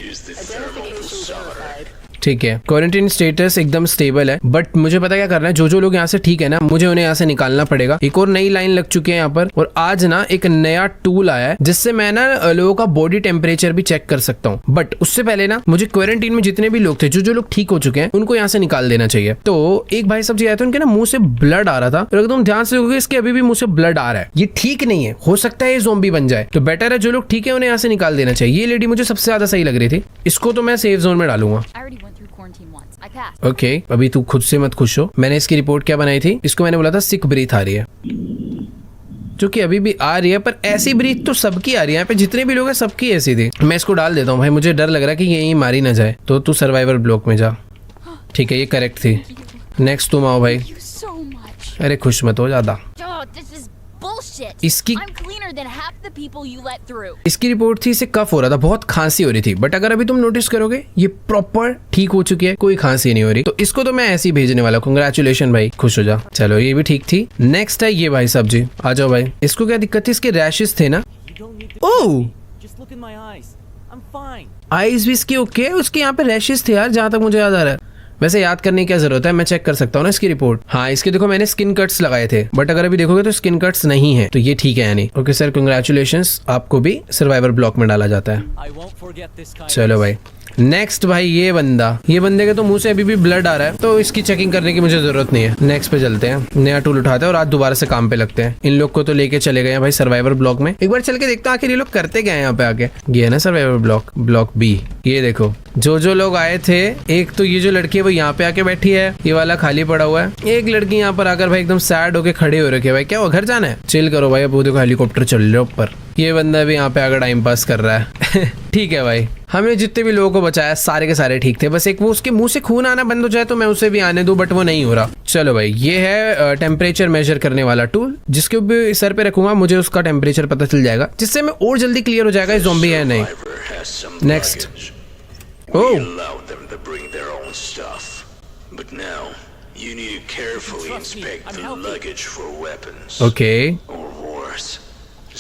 ठीक है, क्वारंटीन स्टेटस एकदम स्टेबल है, बट मुझे पता क्या करना है। जो लोग यहाँ से ठीक है ना, मुझे उन्हें यहाँ से निकालना पड़ेगा। एक और नई लाइन लग चुकी है यहाँ पर, और आज ना एक नया टूल आया है जिससे मैं ना लोगों का बॉडी टेम्परेचर भी चेक कर सकता हूँ। बट उससे पहले ना मुझे क्वारंटीन में जितने भी लोग थे, जो लोग ठीक हो चुके हैं, उनको यहाँ से निकाल देना चाहिए। तो एक भाई साहब जी आए थे, उनके ना मुंह से ब्लड आ रहा था, और एकदम ध्यान से देखोगे इसके अभी भी मुंह से ब्लड आ रहा है। ये ठीक नहीं है, हो सकता है ये ज़ॉम्बी बन जाए। तो बेटर है जो लोग ठीक है उन्हें यहाँ से निकाल देना चाहिए। ये लेडी मुझे सबसे ज्यादा सही लग रही थी, इसको तो मैं सेफ जोन में डालूंगा। ओके अभी तू खुद से मत खुश हो। मैंने इसकी रिपोर्ट क्या बनाई थी? इसको मैंने बोला था सिक ब्रीथ आ रही है, जो कि अभी भी आ रही है, पर ऐसी ब्रीथ तो सबकी आ रही है। यहाँ पे जितने भी लोग हैं सबकी ऐसी थी। मैं इसको डाल देता हूँ भाई, मुझे डर लग रहा है कि यही मारी ना जाए। तो तू सर्वाइवर ब्लॉक में जा। ठीक है, ये करेक्ट थी। नेक्स्ट तुम आओ भाई। अरे खुश मत हो ज्यादा। इसकी रिपोर्ट थी, इसे कफ हो रहा था, बहुत खांसी हो रही थी, बट अगर अभी तुम नोटिस करोगे ये प्रॉपर ठीक हो चुकी है, कोई खांसी नहीं हो रही। तो इसको तो मैं ऐसे ही भेजने वाला। कांग्रेचुलेशन भाई, खुश हो जा। चलो ये भी ठीक थी। नेक्स्ट है ये भाई साहब जी, आ जाओ भाई। इसको क्या दिक्कत थी? इसके रैशेस थे ना। ओह आईज भी इसकी ओके है, उसके यहाँ पे रैशेस थे यार, जहां तक मुझे याद आ रहा है। वैसे याद करने की क्या जरूरत है, मैं चेक कर सकता हूँ ना इसकी रिपोर्ट। हाँ इसके देखो मैंने स्किन कट्स लगाए थे, बट अगर अभी देखोगे तो स्किन कट्स नहीं है, तो ये ठीक है यानी। ओके सर कंग्रेचुलेशंस, आपको भी सर्वाइवर ब्लॉक में डाला जाता है। चलो भाई नेक्स्ट भाई, ये बंदे के तो मुंह से अभी भी ब्लड आ रहा है, तो इसकी चेकिंग करने की मुझे जरूरत नहीं है। नेक्स्ट पे चलते हैं, नया टूल उठाते हैं और आज दोबारा से काम पे लगते हैं। इन लोग को तो लेके चले गए हैं भाई सर्वाइवर ब्लॉक में। एक बार चल के देखता हूँ आखिर ये लोग करते क्या है यहाँ पे आके। ये है ना सर्वाइवर ब्लॉक बी। ये देखो जो लोग आए थे, एक तो ये जो लड़की है वो यहाँ पे आके बैठी है, ये वाला खाली पड़ा हुआ है। एक लड़की यहाँ पर आकर भाई एकदम सैड होके खड़े हो रखे। भाई क्या हुआ, घर जाना है? चिल करो भाई, अब वो देखो हेलीकॉप्टर चल रहा है ऊपर। ये बंदा भी यहाँ पे आकर टाइम पास कर रहा है। ठीक है भाई, हमने जितने भी लोगों को बचाया सारे के सारे ठीक थे, बस एक वो उसके मुंह से खून आना बंद हो जाए तो मैं उसे भी आने दूं, बट वो नहीं हो रहा। चलो भाई, ये है टेम्परेचर मेजर करने वाला टूल, जिसके भी सर पे रखूंगा मुझे उसका टेम्परेचर पता चल जाएगा, जिससे मैं और जल्दी क्लियर हो जाएगा ये ज़ॉम्बी है नहीं। Next okay yours.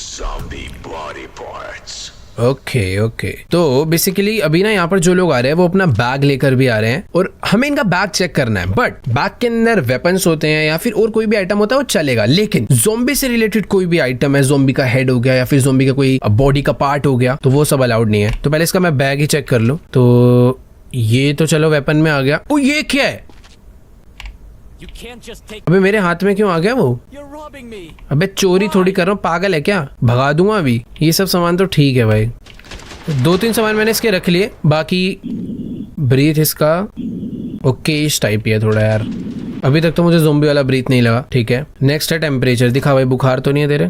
Zombie body parts. Okay तो बेसिकली अभी ना यहाँ पर जो लोग आ रहे हैं वो अपना बैग लेकर भी आ रहे हैं और हमें इनका बैग चेक करना है, बट बैग के अंदर वेपन्स होते हैं या फिर और कोई भी आइटम होता है वो चलेगा, लेकिन जोम्बी से रिलेटेड कोई भी आइटम है, जोम्बी का हेड हो गया या फिर जोम्बी का कोई बॉडी का पार्ट हो गया, तो वो सब अलाउड नहीं है। तो पहले इसका मैं बैग ही चेक कर लूं। तो ये तो चलो वेपन में आ गया। ओ ये क्या है? अबे मेरे हाथ में क्यों आ गया वो? अबे चोरी थोड़ी कर रहा हूँ, पागल है क्या? भगा दूंगा अभी। ये सब सामान तो ठीक है भाई, 2-3 सामान मैंने इसके रख लिए, बाकी ब्रीथ इसका ओके इस टाइप ही है थोड़ा यार। अभी तक तो मुझे ज़ोंबी वाला ब्रीथ नहीं लगा। ठीक है, नेक्स्ट है टेम्परेचर। दिखा भाई, बुखार तो नहीं है तेरे?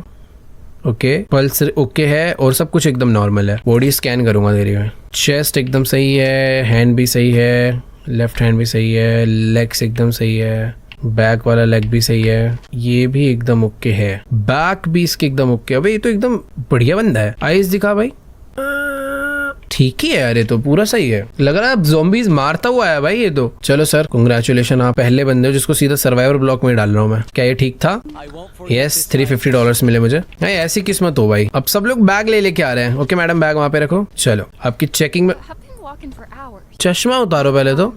ओके, पल्स ओके है और सब कुछ एकदम नॉर्मल है। बॉडी स्कैन करूंगा तेरी में। चेस्ट एकदम सही है, हैंड भी सही है, लेफ्ट हैंड भी सही है, लेग्स एकदम सही है, बैक वाला लेग भी सही है, ये भी एकदम ओके है, बैक भी इसके एकदम ओके। अबे ये तो एकदम बढ़िया बंदा है। आइज दिखा भाई, ठीक ही है यार, ये तो पूरा सही है। लग रहा है ज़ॉम्बीज मारता हुआ है भाई ये तो। चलो सर कांग्रेचुलेशन, आप पहले बंदे हो जिसको सीधा सर्वाइवर ब्लॉक में डाल रहा हूँ मैं। क्या ये ठीक था? यस, $350 मिले मुझे। नहीं ऐसी किस्मत हो भाई। अब सब लोग बैग ले लेके आ रहे हैं। ओके मैडम, बैग वहाँ पे रखो। चलो आपकी चेकिंग में चश्मा उतारो पहले तो,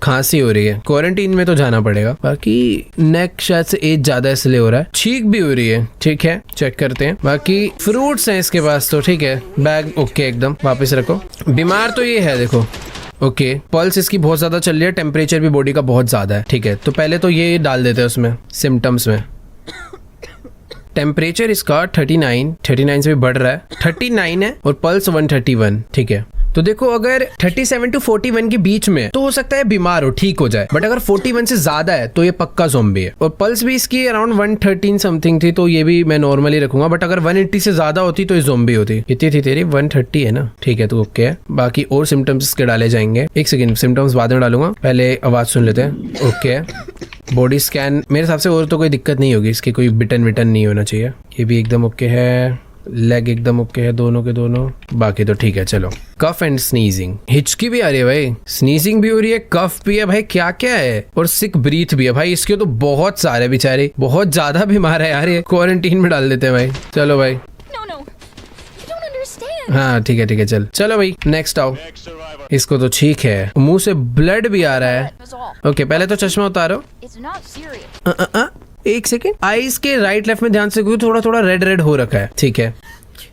खांसी हो रही है, क्वारंटीन में तो जाना पड़ेगा। बाकी नेक शायद से एज ज्यादा इसलिए हो रहा है, छींक भी हो रही है। ठीक है, चेक करते हैं। बाकी फ्रूट्स हैं इसके पास तो ठीक है, बैग ओके एकदम, वापस रखो। बीमार तो ये है देखो। ओके, पल्स इसकी बहुत ज्यादा चल रही है, टेम्परेचर भी बॉडी का बहुत ज्यादा है। ठीक है, तो पहले तो ये डाल देते हैं उसमें सिम्टम्स में। टेम्परेचर इसका 39 से भी बढ़ रहा है, 39 है और पल्स 131। ठीक है, तो देखो अगर 37 to 41 के बीच में तो हो सकता है बीमार हो, ठीक हो जाए, बट अगर 41 से ज्यादा है तो ये पक्का ज़ॉम्बी है। और पल्स भी इसकी अराउंड 113 समथिंग थी, तो ये भी मैं नॉर्मली रखूंगा, बट अगर 180 से ज्यादा होती तो ये ज़ॉम्बी होती। कितनी थी तेरी? 130 है ना? ठीक है, तो ओके है। बाकी और सिम्टम्स इसके डाले जाएंगे। एक सेकेंड, सिम्टम्स बाद में डालूंगा, पहले आवाज सुन लेते हैं। ओके, बॉडी स्कैन मेरे हिसाब से और तो कोई दिक्कत नहीं होगी इसकी, कोई बिटन विटन नहीं होना चाहिए। ये भी एकदम ओके है, लेग एकदम ओके है दोनों के दोनों, बाकी तो ठीक है। चलो, कफ एंड स्नीजिंग, हिचकी भी आ रही है भाई, स्नीजिंग भी हो रही है, कफ भी है भाई, क्या क्या है, और सिक ब्रीथ भी है भाई। इसके तो बहुत सारे बेचारे, बहुत ज्यादा बीमार है यार ये, क्वारंटीन में डाल देते हैं भाई। चलो भाई, हाँ ठीक है चल, चलो भाई नेक्स्ट आओ। इसको तो ठीक है, मुंह से ब्लड भी आ रहा है। ओके, पहले तो चश्मा उतारो। एक सेकेंड, आईज के राइट लेफ्ट में ध्यान से, क्योंकि थोड़ा थोड़ा रेड हो रखा है। ठीक है,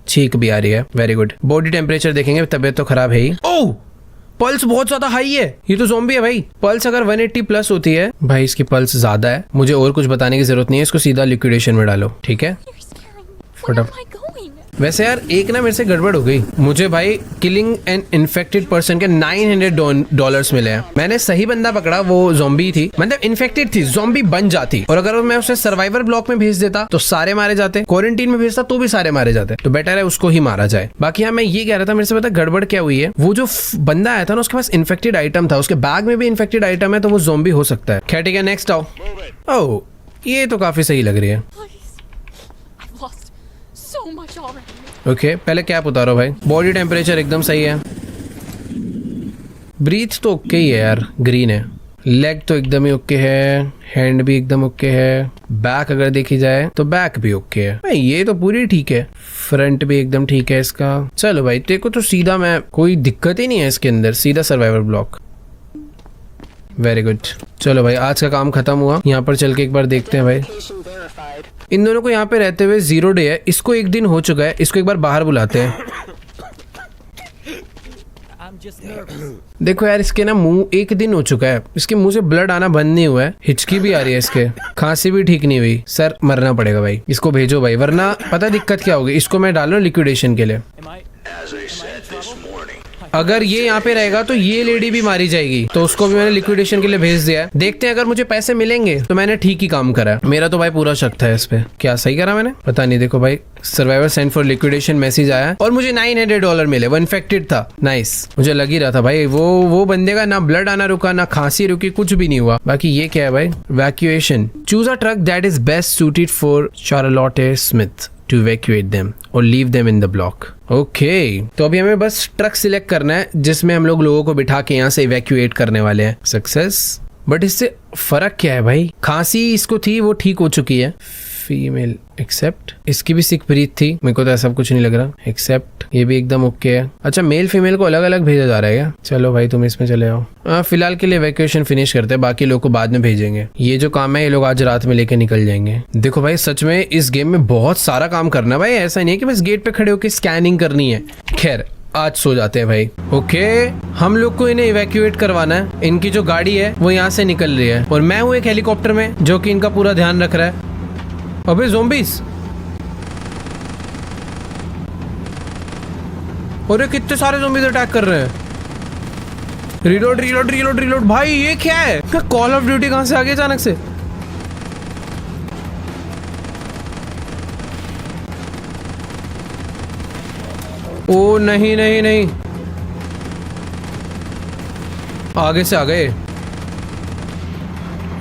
छींक भी आ रही है, वेरी गुड। बॉडी टेम्परेचर देखेंगे, तबीयत तो खराब है ही। ओह, पल्स बहुत ज्यादा हाई है, ये तो ज़ॉम्बी है भाई। पल्स अगर 180 प्लस होती है भाई, इसकी पल्स ज्यादा है। मुझे और कुछ बताने की जरूरत नहीं है, इसको सीधा लिक्विडेशन में डालो। ठीक है, फटाफट। वैसे यार एक ना मेरे से गड़बड़ हो गई, मुझे भाई किलिंग एन इन्फेक्टेड पर्सन के $900 मिले हैं। मैंने सही बंदा पकड़ा, वो ज़ॉम्बी थी, मतलब इन्फेक्टेड थी, ज़ॉम्बी बन जाती। और अगर मैं उसे सर्वाइवर ब्लॉक में भेज देता तो सारे मारे जाते, क्वारंटीन में भेजता तो भी सारे मारे जाते, तो बेटर है उसको ही मारा जाए। बाकी हाँ, मैं ये कह रहा था, मेरे से पता गड़बड़ क्या हुई है, वो जो बंदा आया था ना, उसके पास इन्फेक्टेड आइटम था, उसके बैग में भी इन्फेक्टेड आइटम है, तो वो ज़ॉम्बी हो सकता है। खैर ठीक है, नेक्स्ट आओ। ओह, ये तो काफी सही लग रही है। ओके, पहले कैप उतारो भाई। बॉडी टेम्परेचर एकदम सही है, ब्रीथ तो ओके ही है यार, ग्रीन है, लेग तो एकदम ही ओके है, हैंड भी एकदम ओके है, बैक अगर देखी जाए तो बैक भी ओके है भाई, ये तो पूरी ठीक है, फ्रंट भी एकदम ठीक है इसका। चलो भाई, तेरे को तो सीधा, मैं कोई दिक्कत ही नहीं है इसके अंदर, सीधा सर्वाइवर ब्लॉक। वेरी गुड, चलो भाई आज का काम खत्म हुआ। यहाँ पर चल के एक बार देखते हैं भाई। इन दोनों को यहाँ पे रहते हुए 0 डे है, इसको 1 दिन हो चुका है, इसको एक बार बाहर बुलाते हैं। देखो यार, इसके ना मुंह 1 दिन हो चुका है, इसके मुंह से ब्लड आना बंद नहीं हुआ है, हिचकी भी आ रही है इसके, खांसी भी ठीक नहीं हुई। सर मरना पड़ेगा भाई, इसको भेजो भाई, वरना पता दिक्कत क्या होगी। इसको मैं डाल रहा हूँ लिक्विडेशन के लिए। अगर ये यहाँ पे रहेगा तो ये लेडी भी मारी जाएगी, तो उसको भी मैंने लिक्विडेशन के लिए भेज दिया है। देखते हैं अगर मुझे पैसे मिलेंगे तो मैंने ठीक ही काम करा है। मेरा तो भाई पूरा शक था इस पे, क्या सही करा मैंने पता नहीं। देखो भाई, survivor send for liquidation message आया और मुझे $900 मिले। वो इन्फेक्टेड था, नाइस। मुझे लग ही रहा था भाई, वो बंदे का ना ब्लड आना रुका, ना खांसी रुकी, कुछ भी नहीं हुआ। बाकी ये क्या है भाई, evacuation, choose a truck that is best suited for Charlotte Smith to evacuate them or leave them in the block. Okay, तो अभी हमें बस ट्रक सिलेक्ट करना है जिसमें हम लोगों को बिठा के यहाँ से इवैक्यूएट करने वाले हैं। सक्सेस। बट इससे फर्क क्या है भाई, खांसी इसको थी वो ठीक हो चुकी है। फीमेल एक्सेप्ट, इसकी भी सिक ब्रीथ थी, मेरे को तो ऐसा कुछ नहीं लग रहा। एक्सेप्ट, ये भी एकदम ओके है। अच्छा, मेल फीमेल को अलग अलग भेजा जा रहा है क्या? चलो भाई तुम इसमें चले आओ। फिलहाल के लिए इवैक्यूएशन फिनिश करते हैं, बाकी लोग को बाद में भेजेंगे। ये जो काम है ये लोग आज रात में लेके निकल जाएंगे। देखो भाई सच में इस गेम में बहुत सारा काम करना है भाई, ऐसा नहीं है कि बस गेट पे खड़े होकर स्कैनिंग करनी है। खैर आज सो जाते हैं भाई। ओके, हम लोग को इन्हें इवैक्यूएट करवाना है। इनकी जो गाड़ी है वो यहाँ से निकल रही है और मैं हूँ एक हेलीकॉप्टर में जो कि इनका पूरा ध्यान रख रहा है। अबे ज़ॉम्बीज़, अरे कितने सारे ज़ॉम्बीज़ अटैक कर रहे हैं। Reload reload reload reload. भाई ये क्या है? कॉल ऑफ ड्यूटी कहाँ से आ गया अचानक से? ओ नहीं नहीं नहीं, आगे से आ गए।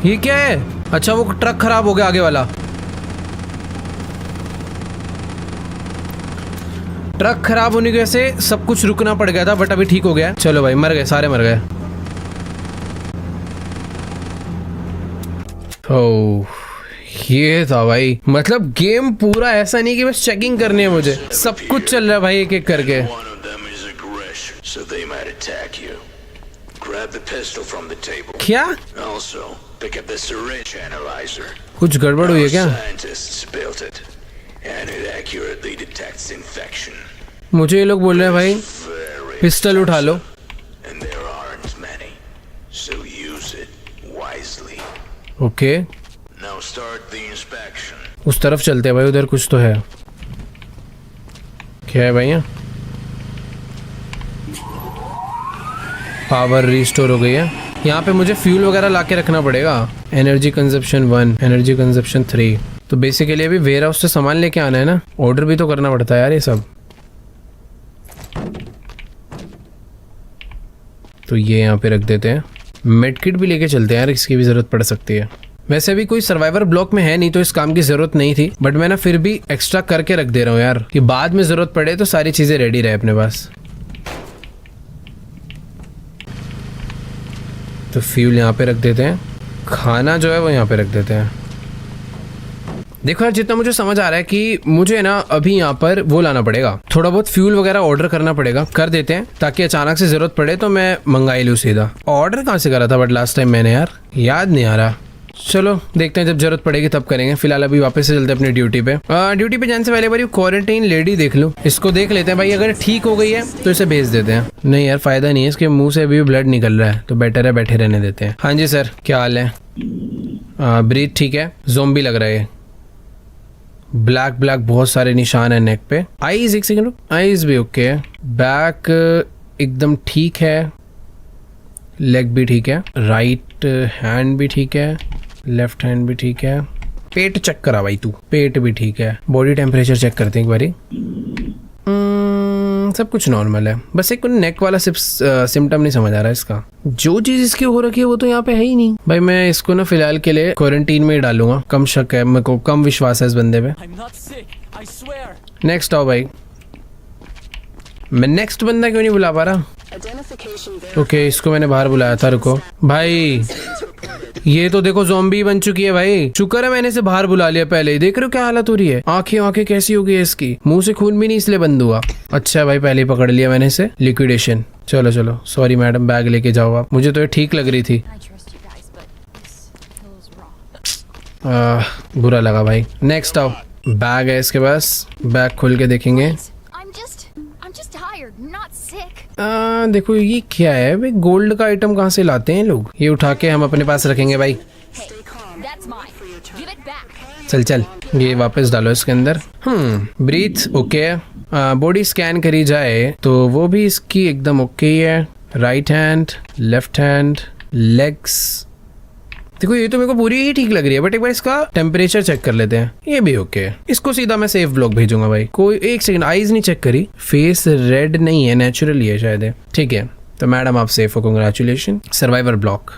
ये क्या है? अच्छा वो ट्रक खराब हो गया आगे वाला। ट्रक खराब होने की वजह से सब कुछ रुकना पड़ गया था, बट अभी ठीक हो गया। चलो भाई, मर गए, सारे मर गए। ओह ये था भाई, मतलब गेम पूरा ऐसा नहीं कि बस चेकिंग करनी है मुझे, सब कुछ चल रहा है भाई एक एक करके। One of them is aggressive, so they might attack you. Grab the pistol from the table. क्या? Also, pick up the syringe analyzer. कुछ गड़बड़ हुई है क्या? Scientists built it, and it accurately detects infection. मुझे ये लोग बोल रहे हैं भाई Very पिस्टल उठा लो। and there aren't many, so use it wisely. Okay, Now start the inspection. उस तरफ चलते हैं भाई, उधर कुछ तो है। क्या है भैया? पावर रिस्टोर हो गई है। यहाँ पे मुझे फ्यूल वगैरह ला के रखना पड़ेगा। Energy consumption 1, energy consumption 3। तो बेसिकली अभी वेयर हाउस से सामान लेके आना है ना, ऑर्डर भी तो करना पड़ता है यार ये सब। तो ये यहाँ पे रख देते हैं। मेडकिट भी लेके चलते हैं यार, इसकी भी जरूरत पड़ सकती है। वैसे भी कोई सर्वाइवर ब्लॉक में है नहीं तो इस काम की जरूरत नहीं थी, बट मैं ना फिर भी एक्स्ट्रा करके रख दे रहा हूँ यार, कि बाद में जरूरत पड़े तो सारी चीजें रेडी रहे अपने पास। तो फ्यूल यहाँ पे रख देते हैं, खाना जो है वो यहाँ पे रख देते हैं। देखो यार, जितना मुझे समझ आ रहा है कि मुझे ना अभी यहाँ पर वो लाना पड़ेगा, थोड़ा बहुत फ्यूल वगैरह ऑर्डर करना पड़ेगा। कर देते हैं ताकि अचानक से जरूरत पड़े तो मैं मंगा ही लूँ सीधा। ऑर्डर कहाँ से करा था बट लास्ट टाइम मैंने, यार याद नहीं आ रहा। चलो देखते हैं, जब जरूरत पड़ेगी तब करेंगे। फिलहाल अभी वापस से चलते हैं अपनी ड्यूटी पे। ड्यूटी पे जाने से पहले बार क्वारंटाइन लेडी देख लो, इसको देख लेते हैं भाई। अगर ठीक हो गई है तो इसे भेज देते हैं। नहीं यार फायदा नहीं है, इसके मुंह से अभी ब्लड निकल रहा है, तो बेटर है बैठे रहने देते हैं। हाँ जी सर, क्या हाल है? ब्रीथ ठीक है। ज़ॉम्बी लग रहा है, ब्लैक ब्लैक बहुत सारे निशान है नेक पे। आईज एक सेकंड, आईज भी ओके है। बैक एकदम ठीक है, लेग भी ठीक है, राइट हैंड भी ठीक है, लेफ्ट हैंड भी ठीक है। पेट चेक करा भाई तू, पेट भी ठीक है। बॉडी टेम्परेचर चेक करते हैं एक बारी। सब कुछ नॉर्मल है, बस एक नेक वाला सिम्टम नहीं समझ आ रहा है इसका। जो चीज इसकी हो रखी है वो तो यहाँ पे है ही नहीं भाई। मैं इसको ना फिलहाल के लिए क्वारंटीन में ही डालूंगा, कम शक है मेरे को, कम विश्वास है इस बंदे पे। नेक्स्ट आओ भाई। मैं नेक्स्ट बंदा क्यों नहीं बुला पा रहा? ओके, इसको मैंने बाहर बुलाया था, रुको भाई। ये तो देखो ज़ॉम्बी बन चुकी है भाई। शुक्र है मैंने इसे बाहर बुला लिया पहले ही। देख रहे हो क्या हालत हो रही है? आंखें आंखें कैसी हो गई है इसकी, मुंह से खून भी नहीं इसलिए बंद हुआ। अच्छा भाई, पहले ही पकड़ लिया मैंने इसे। लिक्विडेशन। चलो चलो, सॉरी मैडम, बैग लेके जाओ आप। मुझे तो ये ठीक लग रही थी। बुरा लगा भाई। नेक्स्ट आओ। बैग है इसके पास, बैग खोल के देखेंगे। देखो ये क्या है भाई, गोल्ड का आइटम कहाँ से लाते हैं लोग? ये उठा के हम अपने पास रखेंगे भाई। चल चल, ये वापस डालो इसके अंदर। ब्रीथ ओके है। बॉडी स्कैन करी जाए तो वो भी इसकी एकदम ओके है। Right hand, left hand, legs. देखो ये तो मेरे को पूरी ही ठीक लग रही है, बट एक बार इसका टेम्परेचर चेक कर लेते हैं। ये भी ओके है। इसको सीधा मैं सेफ ब्लॉक भेजूंगा भाई। कोई एक सेकंड, आईज नहीं चेक करी, फेस रेड नहीं है, नेचुरली है शायद। ठीक है, तो मैडम आप सेफ हो, कांग्रेचुलेशन। Survivor block.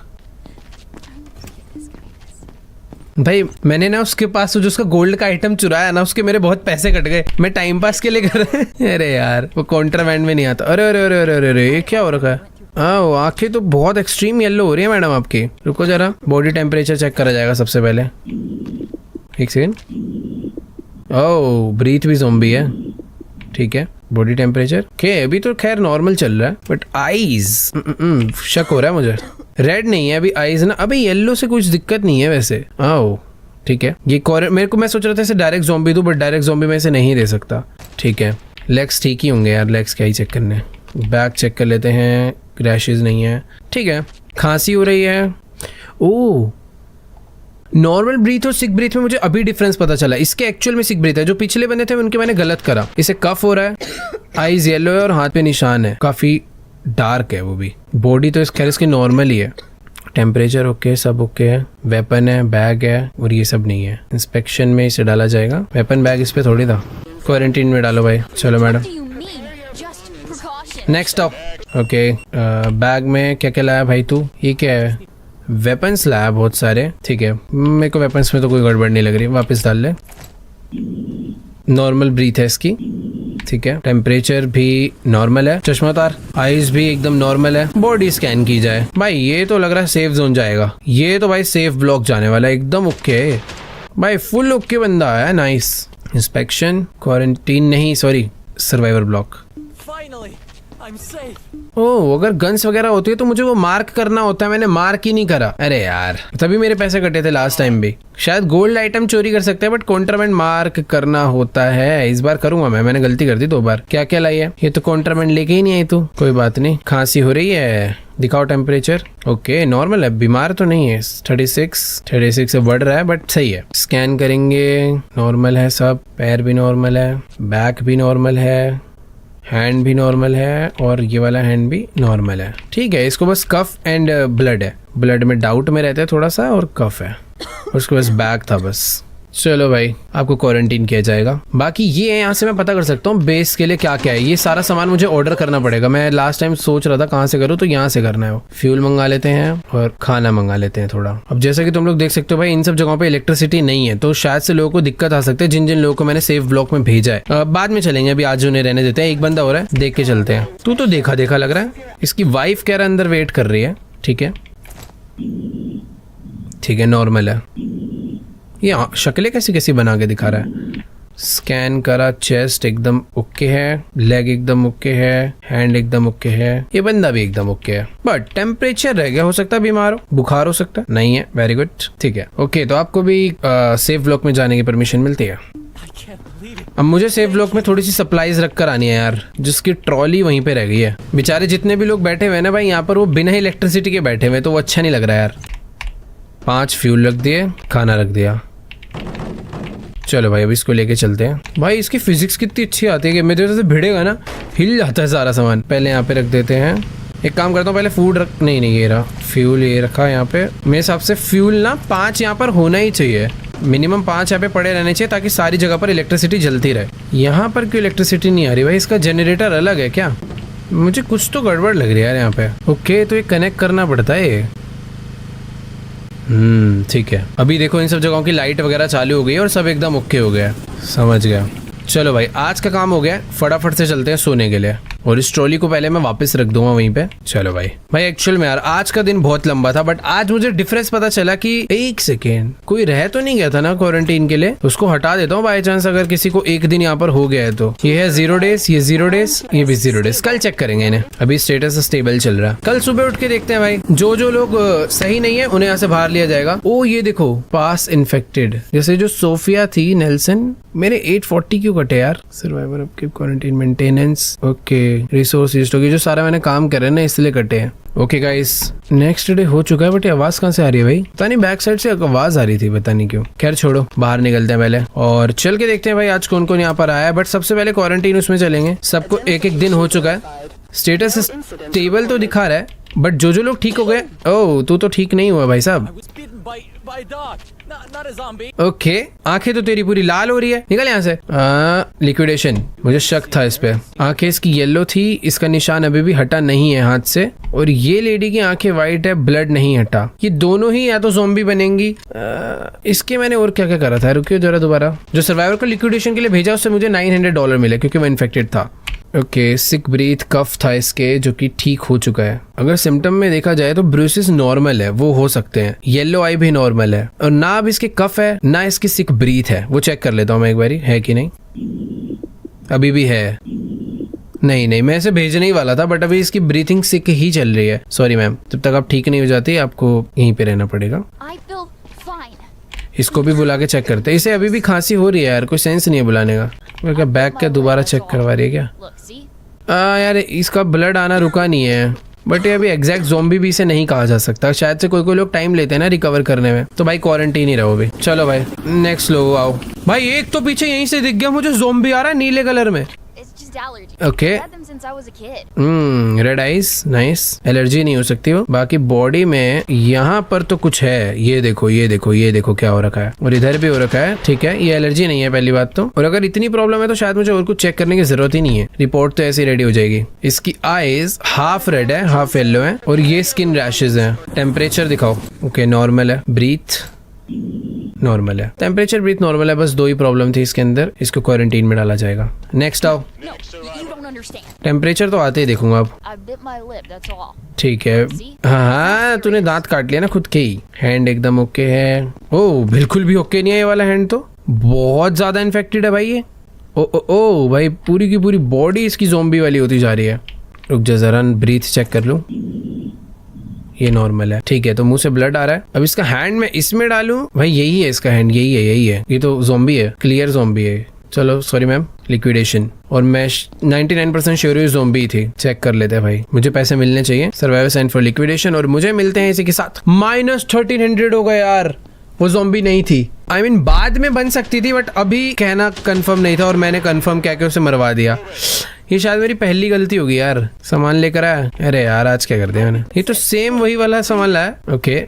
भाई मैंने ना उसके पास जो उसका गोल्ड का आइटम चुराया ना, उसके मेरे बहुत पैसे कट गए। मैं टाइम पास के लिए कर रहा है। अरे यार वो कॉन्ट्राबैंड में नहीं आता। अरे अरे अरे अरे अरे ये क्या हो रखा है? हाँ, आंखें तो बहुत एक्सट्रीम येलो हो रही है मैडम आपकी। रुको जरा, बॉडी टेम्परेचर चेक करा जाएगा सबसे पहले। एक सेकेंड। ओह ब्रीथ भी ज़ॉम्बी है, ठीक है। बॉडी टेम्परेचर के अभी तो खैर नॉर्मल चल रहा है, बट आईज शक हो रहा है मुझे। रेड नहीं है अभी आईज ना, अभी येलो से कुछ दिक्कत नहीं है वैसे। ओह ठीक है, ये मेरे को मैं सोच रहा था इसे डायरेक्ट ज़ॉम्बी दूं, बट डायरेक्ट ज़ॉम्बी में इसे नहीं दे सकता। ठीक है, लेग्स ठीक ही होंगे यार, लेग्स क्या ही चेक करने। बैक चेक कर लेते हैं, क्रैशेस नहीं है, ठीक है। खांसी हो रही है। ओह नॉर्मल ब्रीथ और सिक ब्रीथ में मुझे अभी डिफरेंस पता चला। इसके एक्चुअल में सिक ब्रीथ है, जो पिछले बंदे थे उनके मैंने गलत करा। इसे कफ हो रहा है, आईज येलो है और हाथ पे निशान है, काफी डार्क है वो भी। बॉडी तो खैर इसकी नॉर्मल ही है। टेम्परेचर ओके, सब ओके है। वेपन है, बैग है और ये सब नहीं है। इंस्पेक्शन में इसे डाला जाएगा। वेपन बैग इस पे थोड़ी था। क्वारंटीन में डालो भाई। चलो madam next stop. Okay bag में क्या क्या लाया भाई तू? ये क्या है? वेपन्स लाया बहुत सारे, ठीक है। मेरे को वेपन्स में तो कोई गड़बड़ नहीं लग रही, वापस डाल ले। नॉर्मल ब्रीथ है इसकी, ठीक है। टेम्परेचर भी नॉर्मल है। चश्मा उतार। आईज भी एकदम नॉर्मल है। बॉडी स्कैन की जाए भाई, ये तो लग रहा है सेफ जोन जाएगा। ये तो भाई सेफ ब्लॉक जाने वाला है, एकदम ओके भाई, फुल ओके बंदा है। नाइस। इंस्पेक्शन, क्वारंटीन नहीं सॉरी सर्वाइवर ब्लॉक। ओह अगर गन्स वगैरह होती है तो मुझे वो मार्क करना होता है, मैंने मार्क ही नहीं करा। अरे यार तभी मेरे पैसे कटे थे लास्ट टाइम भी। शायद गोल्ड आइटम चोरी कर सकते हैं बट कॉन्ट्राबैंड मार्क करना होता है। इस बार करूंगा मैंने गलती कर दी 2 बार। क्या क्या लाई है? ये तो कॉन्ट्राबैंड लेके ही नहीं आई तू। कोई बात नहीं। खांसी हो रही है, दिखाओ टेम्परेचर। ओके नॉर्मल है, बीमार तो नहीं है। 36 से बढ़ रहा है बट सही है। स्कैन करेंगे, नॉर्मल है सब। पैर भी नॉर्मल है, बैक भी नॉर्मल है, हैंड भी नॉर्मल है और ये वाला हैंड भी नॉर्मल है, ठीक है। इसको बस कफ एंड ब्लड है, ब्लड में डाउट में रहता है थोड़ा सा, और कफ है। उसको बस बैग था बस। चलो भाई आपको क्वारंटीन किया जाएगा। बाकी ये यहाँ से मैं पता कर सकता हूँ बेस के लिए क्या क्या है। ये सारा सामान मुझे ऑर्डर करना पड़ेगा। मैं लास्ट टाइम सोच रहा था कहाँ से करूँ, तो यहाँ से करना है। वो फ्यूल मंगा लेते हैं और खाना मंगा लेते हैं थोड़ा। अब जैसा कि तुम लोग देख सकते हो भाई, इन सब जगहों पे इलेक्ट्रिसिटी नहीं है, तो शायद से लोगों को दिक्कत आ सकती है। जिन जिन लोगों को मैंने सेफ ब्लॉक में भेजा है बाद में चलेंगे, अभी आज उन्हें रहने देते हैं। एक बंदा हो रहा है, देख के चलते हैं। तू तो देखा देखा लग रहा है। इसकी वाइफ कह रहा है अंदर वेट कर रही है, ठीक है ठीक है, नॉर्मल है। ये शक्लें कैसी कैसी बना के दिखा रहा है। स्कैन करा, चेस्ट एकदम ओके है, लेग एकदम ओके है, हैंड एकदम ओके है, ये बंदा भी एकदम ओके है। बट टेम्परेचर रह गया, हो सकता है बीमार हो, बुखार हो सकता है। नहीं है, वेरी गुड, ठीक है ओके। तो आपको भी सेफ ब्लॉक में जाने की परमिशन मिलती है। अब मुझे सेफ ब्लॉक में थोड़ी सी सप्लाईज रख कर आनी है यार, जिसकी ट्रॉली वहीं पे रह गई है। बेचारे जितने भी लोग बैठे हुए ना भाई यहाँ पर, वो बिना इलेक्ट्रिसिटी के बैठे हुए, तो वो अच्छा नहीं लग रहा है यार। 5 फ्यूल रख दिए, खाना रख दिया। चलो भाई अब इसको लेके चलते हैं। भाई इसकी फिजिक्स कितनी अच्छी आती है कि मेरे जैसे भिड़ेगा ना, हिल जाता है सारा सामान। पहले यहाँ पे रख देते हैं। एक काम करता हूँ, पहले फूड रख, नहीं ये रहा फ्यूल, ये रखा यहाँ पे। मेरे हिसाब से फ्यूल ना 5 यहाँ पर होना ही चाहिए, मिनिमम 5 यहाँ पे पड़े रहने चाहिए, ताकि सारी जगह पर इलेक्ट्रिसिटी जलती रहे। यहाँ पर क्यों इलेक्ट्रिसिटी नहीं आ रही भाई? इसका जनरेटर अलग है क्या? मुझे कुछ तो गड़बड़ लग रही है यार यहाँ पे। ओके तो ये कनेक्ट करना पड़ता है। ठीक है। अभी देखो इन सब जगहों की लाइट वगैरह चालू हो गई और सब एकदम ओके हो गया। समझ गया। चलो भाई आज का काम हो गया, फटाफट से चलते हैं सोने के लिए। और इस ट्रॉली को पहले मैं वापस रख दूंगा वहीं पे। चलो भाई एक्चुअल में यार आज का दिन बहुत लंबा था, बट आज मुझे डिफरेंस पता चला कि 1 सेकेंड कोई रह तो नहीं गया था ना क्वारंटीन के लिए। उसको हटा देता हूँ बाई चांस, अगर किसी को 1 दिन यहाँ पर हो गया है तो। ये है 0 डेज, ये 0 डेज, ये भी 0 डेज। कल चेक करेंगे इन्हें, अभी स्टेटस स्टेबल चल रहा है। कल सुबह उठ के देखते हैं भाई, जो जो लोग सही नहीं है उन्हें यहाँ से बाहर लिया जाएगा। ओ ये देखो पास इन्फेक्टेड, जैसे जो सोफिया थी नेल्सन, मेरे 840 क्यों कटे यार? सर्वाइवर अपके quarantine maintenance, okay resource used होगी, जो सारा मैंने काम करे ना इसलिए कटे हैं। ओके गाइस नेक्स्ट डे हो चुका है, बट ये आवाज कहाँ से आ रही है भाई? पता नहीं, बैक साइड से आवाज आ रही थी, पता नहीं क्यों। खैर छोड़ो, बाहर निकलते हैं पहले और चल के देखते हैं भाई आज कौन कौन यहाँ पर आया है। बट सबसे पहले क्वारंटीन उसमें चलेंगे। सबको 1-1 दिन हो चुका है। स्टेटस स्टेबल तो दिखा रहा है, बट जो जो लोग ठीक हो गए। ओह तू तो ठीक नहीं हुआ भाई साहब। ओके आंखें तो तेरी पूरी लाल हो रही है, निकल यहाँ से। लिक्विडेशन, मुझे शक था इस पे। आंखें इसकी येलो थी, इसका निशान अभी भी हटा नहीं है हाथ से। और ये लेडी की आंखें वाइट है, ब्लड नहीं हटा। ये दोनों ही या तो ज़ॉम्बी बनेंगी। इसके मैंने और क्या क्या करा था, रुकियो जरा दोबारा। जो सर्वाइवर को लिक्विडेशन के लिए भेजा उससे मुझे $900 मिले, क्योंकि वो इन्फेक्टेड था। ओके, सिक ब्रीथ कफ था इसके जो कि ठीक हो चुका है। अगर सिम्टम में देखा जाए तो ब्रूसिस नॉर्मल है, वो हो सकते हैं। येलो आई भी नॉर्मल है और ना अब इसके कफ है ना इसकी सिक ब्रीथ है। वो चेक कर लेता हूँ मैं एक बारी, है कि नहीं। अभी भी है, नहीं मैं इसे भेजने ही वाला था बट अभी इसकी ब्रीथिंग सिक ही चल रही है। सॉरी मैम, जब तक आप ठीक नहीं हो जाती आपको यहीं पे रहना पड़ेगा। I feel fine. इसको भी बुला के चेक करते हैं। इसे अभी भी खांसी हो रही है यार, कोई सेंस नहीं है बुलाने का। मैं क्या बैग क्या दोबारा चेक करवा रही है क्या? Look, see? यार इसका ब्लड आना रुका नहीं है बट ये अभी एग्जैक्ट ज़ॉम्बी भी इसे नहीं कहा जा सकता। शायद से कोई लोग टाइम लेते हैं ना रिकवर करने में। तो भाई क्वारंटीन ही रहो भाई। चलो भाई नेक्स्ट लोग आओ। भाई एक तो पीछे यहीं से दिख गया मुझे, ज़ॉम्बी आ रहा है नीले कलर में। It's just allergy. Okay. I've had them since I was a kid. Red eyes, nice. Allergy नहीं हो सकती वो। बाकी बॉडी में यहाँ पर तो कुछ है, ये देखो क्या हो रखा है और इधर भी हो रखा है। ठीक है, ये एलर्जी नहीं है पहली बात तो। और अगर इतनी प्रॉब्लम है तो शायद मुझे और कुछ चेक करने की जरूरत ही नहीं है। रिपोर्ट तो ऐसी रेडी हो जाएगी। इसकी आईज हाफ रेड है हाफ येलो है और ये स्किन रैशेज है। टेम्परेचर दिखाओ। ओके नॉर्मल है। ब्रीथ नॉर्मल है। टेम्परेचर ब्रीथ नॉर्मल है। बस दो ही प्रॉब्लम थी इसके अंदर। इसको क्वारंटीन में डाला जाएगा। नेक्स्ट आओ। No, you don't understand. Temperature तो आते ही देखूंगा अब। I bit my lip, that's all. ठीक है। हाँ तूने दांत काट लिया ना खुद के ही। हैंड एकदम ओके है। ओ बिल्कुल भी ओके नहीं है ये वाला हैंड तो। बहुत ज्यादा इन्फेक्टेड है भाई ये। ओ भाई पूरी की पूरी बॉडी इसकी ज़ॉम्बी वाली होती जा रही है। रुक जा जरा ब्रीथ चेक कर लूं। ये नॉर्मल है। ठीक है, तो मुंह से ब्लड आ रहा है। अब इसका हैंड मैं इसमें डालूं। भाई यही है इसका हैंड, यही है। ये तो ज़ॉम्बी है, क्लियर ज़ॉम्बी है। चलो सॉरी मैम, लिक्विडेशन। और मैं 99% श्योर हूँ ज़ॉम्बी थी। चेक कर लेते हैं भाई। मुझे पैसे मिलने चाहिए। सर्वाइवर साइन फॉर लिक्विडेशन और मुझे मिलते हैं इसी के साथ। -1300 हो गए यार। वो ज़ॉम्बी नहीं थी। I mean, बाद में बन सकती थी बट अभी कहना कंफर्म नहीं था और मैंने कंफर्म कह के उसे मरवा दिया। ये शायद मेरी पहली गलती होगी यार। सामान लेकर आया। अरे यार आज क्या कर दिया मैंने। ये तो सेम वही वाला सामान लाया। ओके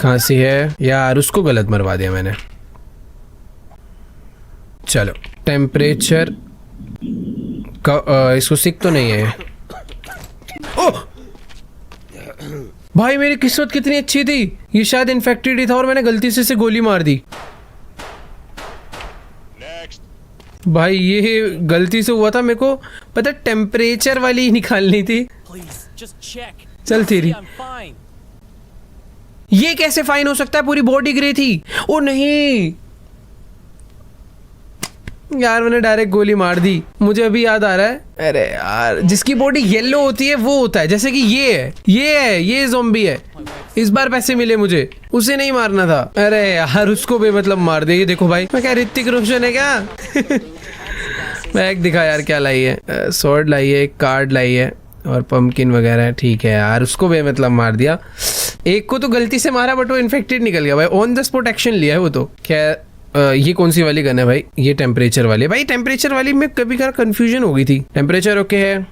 खांसी है यार, उसको गलत मरवा दिया मैंने। चलो टेम्परेचर का इसको सिक तो नहीं है। ओह भाई मेरी किस्मत कितनी अच्छी थी, ये शायद इन्फेक्टेड ही था और मैंने गलती से इसे गोली मार दी। भाई ये गलती से हुआ था। मेरे को पता टेम्परेचर वाली ही निकालनी थी। चल तेरी। ये कैसे फाइन हो सकता है? पूरी बॉडी ग्रे थी। ओ नहीं यार मैंने डायरेक्ट गोली मार दी। मुझे अभी याद आ रहा है। अरे यार जिसकी बॉडी येलो होती है वो होता है, जैसे कि ये ज़ॉम्बी है। इस बार पैसे मिले मुझे, उसे नहीं मारना था। अरे यार उसको भी मतलब मार दे। ये देखो भाई, मैं क्या ऋतिक रोशन है क्या? बैग दिखा यार क्या लाई है। स्वॉर्ड लाई है, एक कार्ड लाई है और पंपकिन वगैरह। ठीक है यार उसको भी मतलब मार दिया। एक को तो गलती से मारा बट वो इन्फेक्टेड निकल गया भाई। ऑन द स्पॉट एक्शन लिया है वो तो। क्या ये कौन सी वाली गन है भाई? ये टेम्परेचर वाली। भाई टेम्परेचर वाली में कभी कभी कंफ्यूजन हो गई थी। टेम्परेचर ओके है,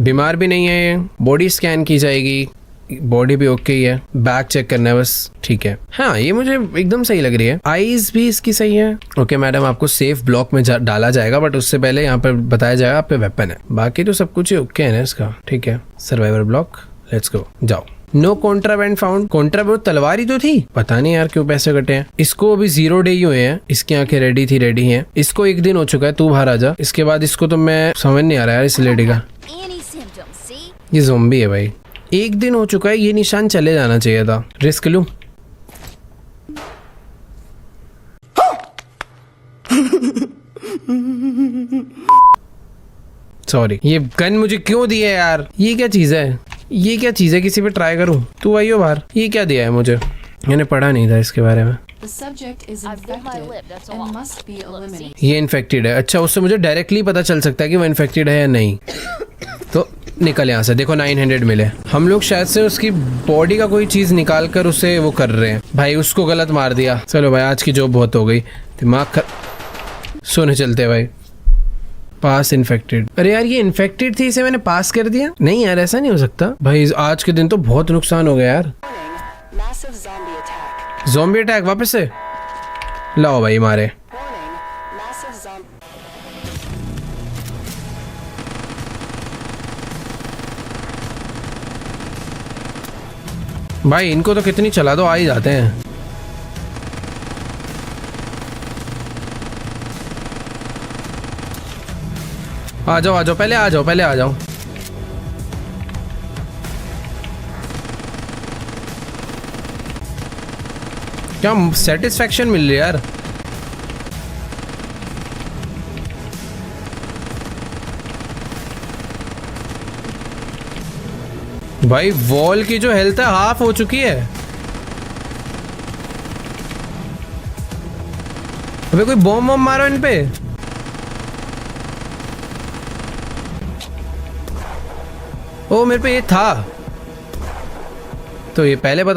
बीमार भी नहीं है। बॉडी स्कैन की जाएगी, बॉडी भी ओके ही है। बैक चेक करना है बस। ठीक है, हाँ ये मुझे एकदम सही लग रही है। आईज भी इसकी सही है। ओके मैडम आपको सेफ ब्लॉक में डाला जाएगा बट उससे पहले यहाँ पर बताया जाएगा आप पे वेपन है। बाकी तो सब कुछ ही ओके है ना इसका। ठीक है, सर्वाइवर ब्लॉक, लेट्स गो। जाओ। No contraband found. कॉन्ट्राबैंड तलवार ही तो थी। पता नहीं यार क्यों पैसे कटे हैं। इसको अभी 0 डे ही हुए हैं। इसकी आंखें रेडी हैं। इसको 1 दिन हो चुका है। तू बाहर आ जा। इसके बाद इसको तो मैं समझ नहीं आ रहा यार इस लेडी का। Any symptoms, see? ये ज़ॉम्बी है भाई। 1 दिन हो चुका है, ये निशान चले जाना चाहिए था। रिस्क लूं। सॉरी, ये गन मुझे क्यों दी है यार? ये क्या चीज है? ये क्या चीज है? किसी पे ट्राई करूं? तू आइयो बाहर। ये क्या दिया है मुझे? मैंने पढ़ा नहीं था इसके बारे में। The subject is I bit my infected lip, that's all. and must be Look, see? eliminated. ये इन्फेक्टेड है। अच्छा उससे मुझे डायरेक्टली पता चल सकता है कि वो इन्फेक्टेड है या नहीं। तो निकल यहाँ से। देखो 900 मिले। हम लोग शायद से उसकी बॉडी का कोई चीज निकाल कर उसे वो कर रहे हैं। भाई उसको गलत मार दिया। चलो भाई आज की जॉब बहुत हो गई। दिमाग सोने चलते हैं भाई। पास इन्फेक्टेड। अरे यार ये इन्फेक्टेड थी, इसे मैंने पास कर दिया। नहीं यार ऐसा नहीं हो सकता भाई। आज के दिन तो बहुत नुकसान हो गया यार। Massive zombie attack. Zombie attack वापस से लाओ भाई मारे। Warning, massive zombie. भाई इनको तो कितनी चला दो आ ही जाते हैं। आ जाओ पहले आ जाओ क्या सेटिस्फैक्शन मिल रही है यार। भाई वॉल की जो हेल्थ है हाफ हो चुकी है। अबे कोई बॉम्ब मारो इन पे। ओ मेरे पे ये था तो ये पहले बता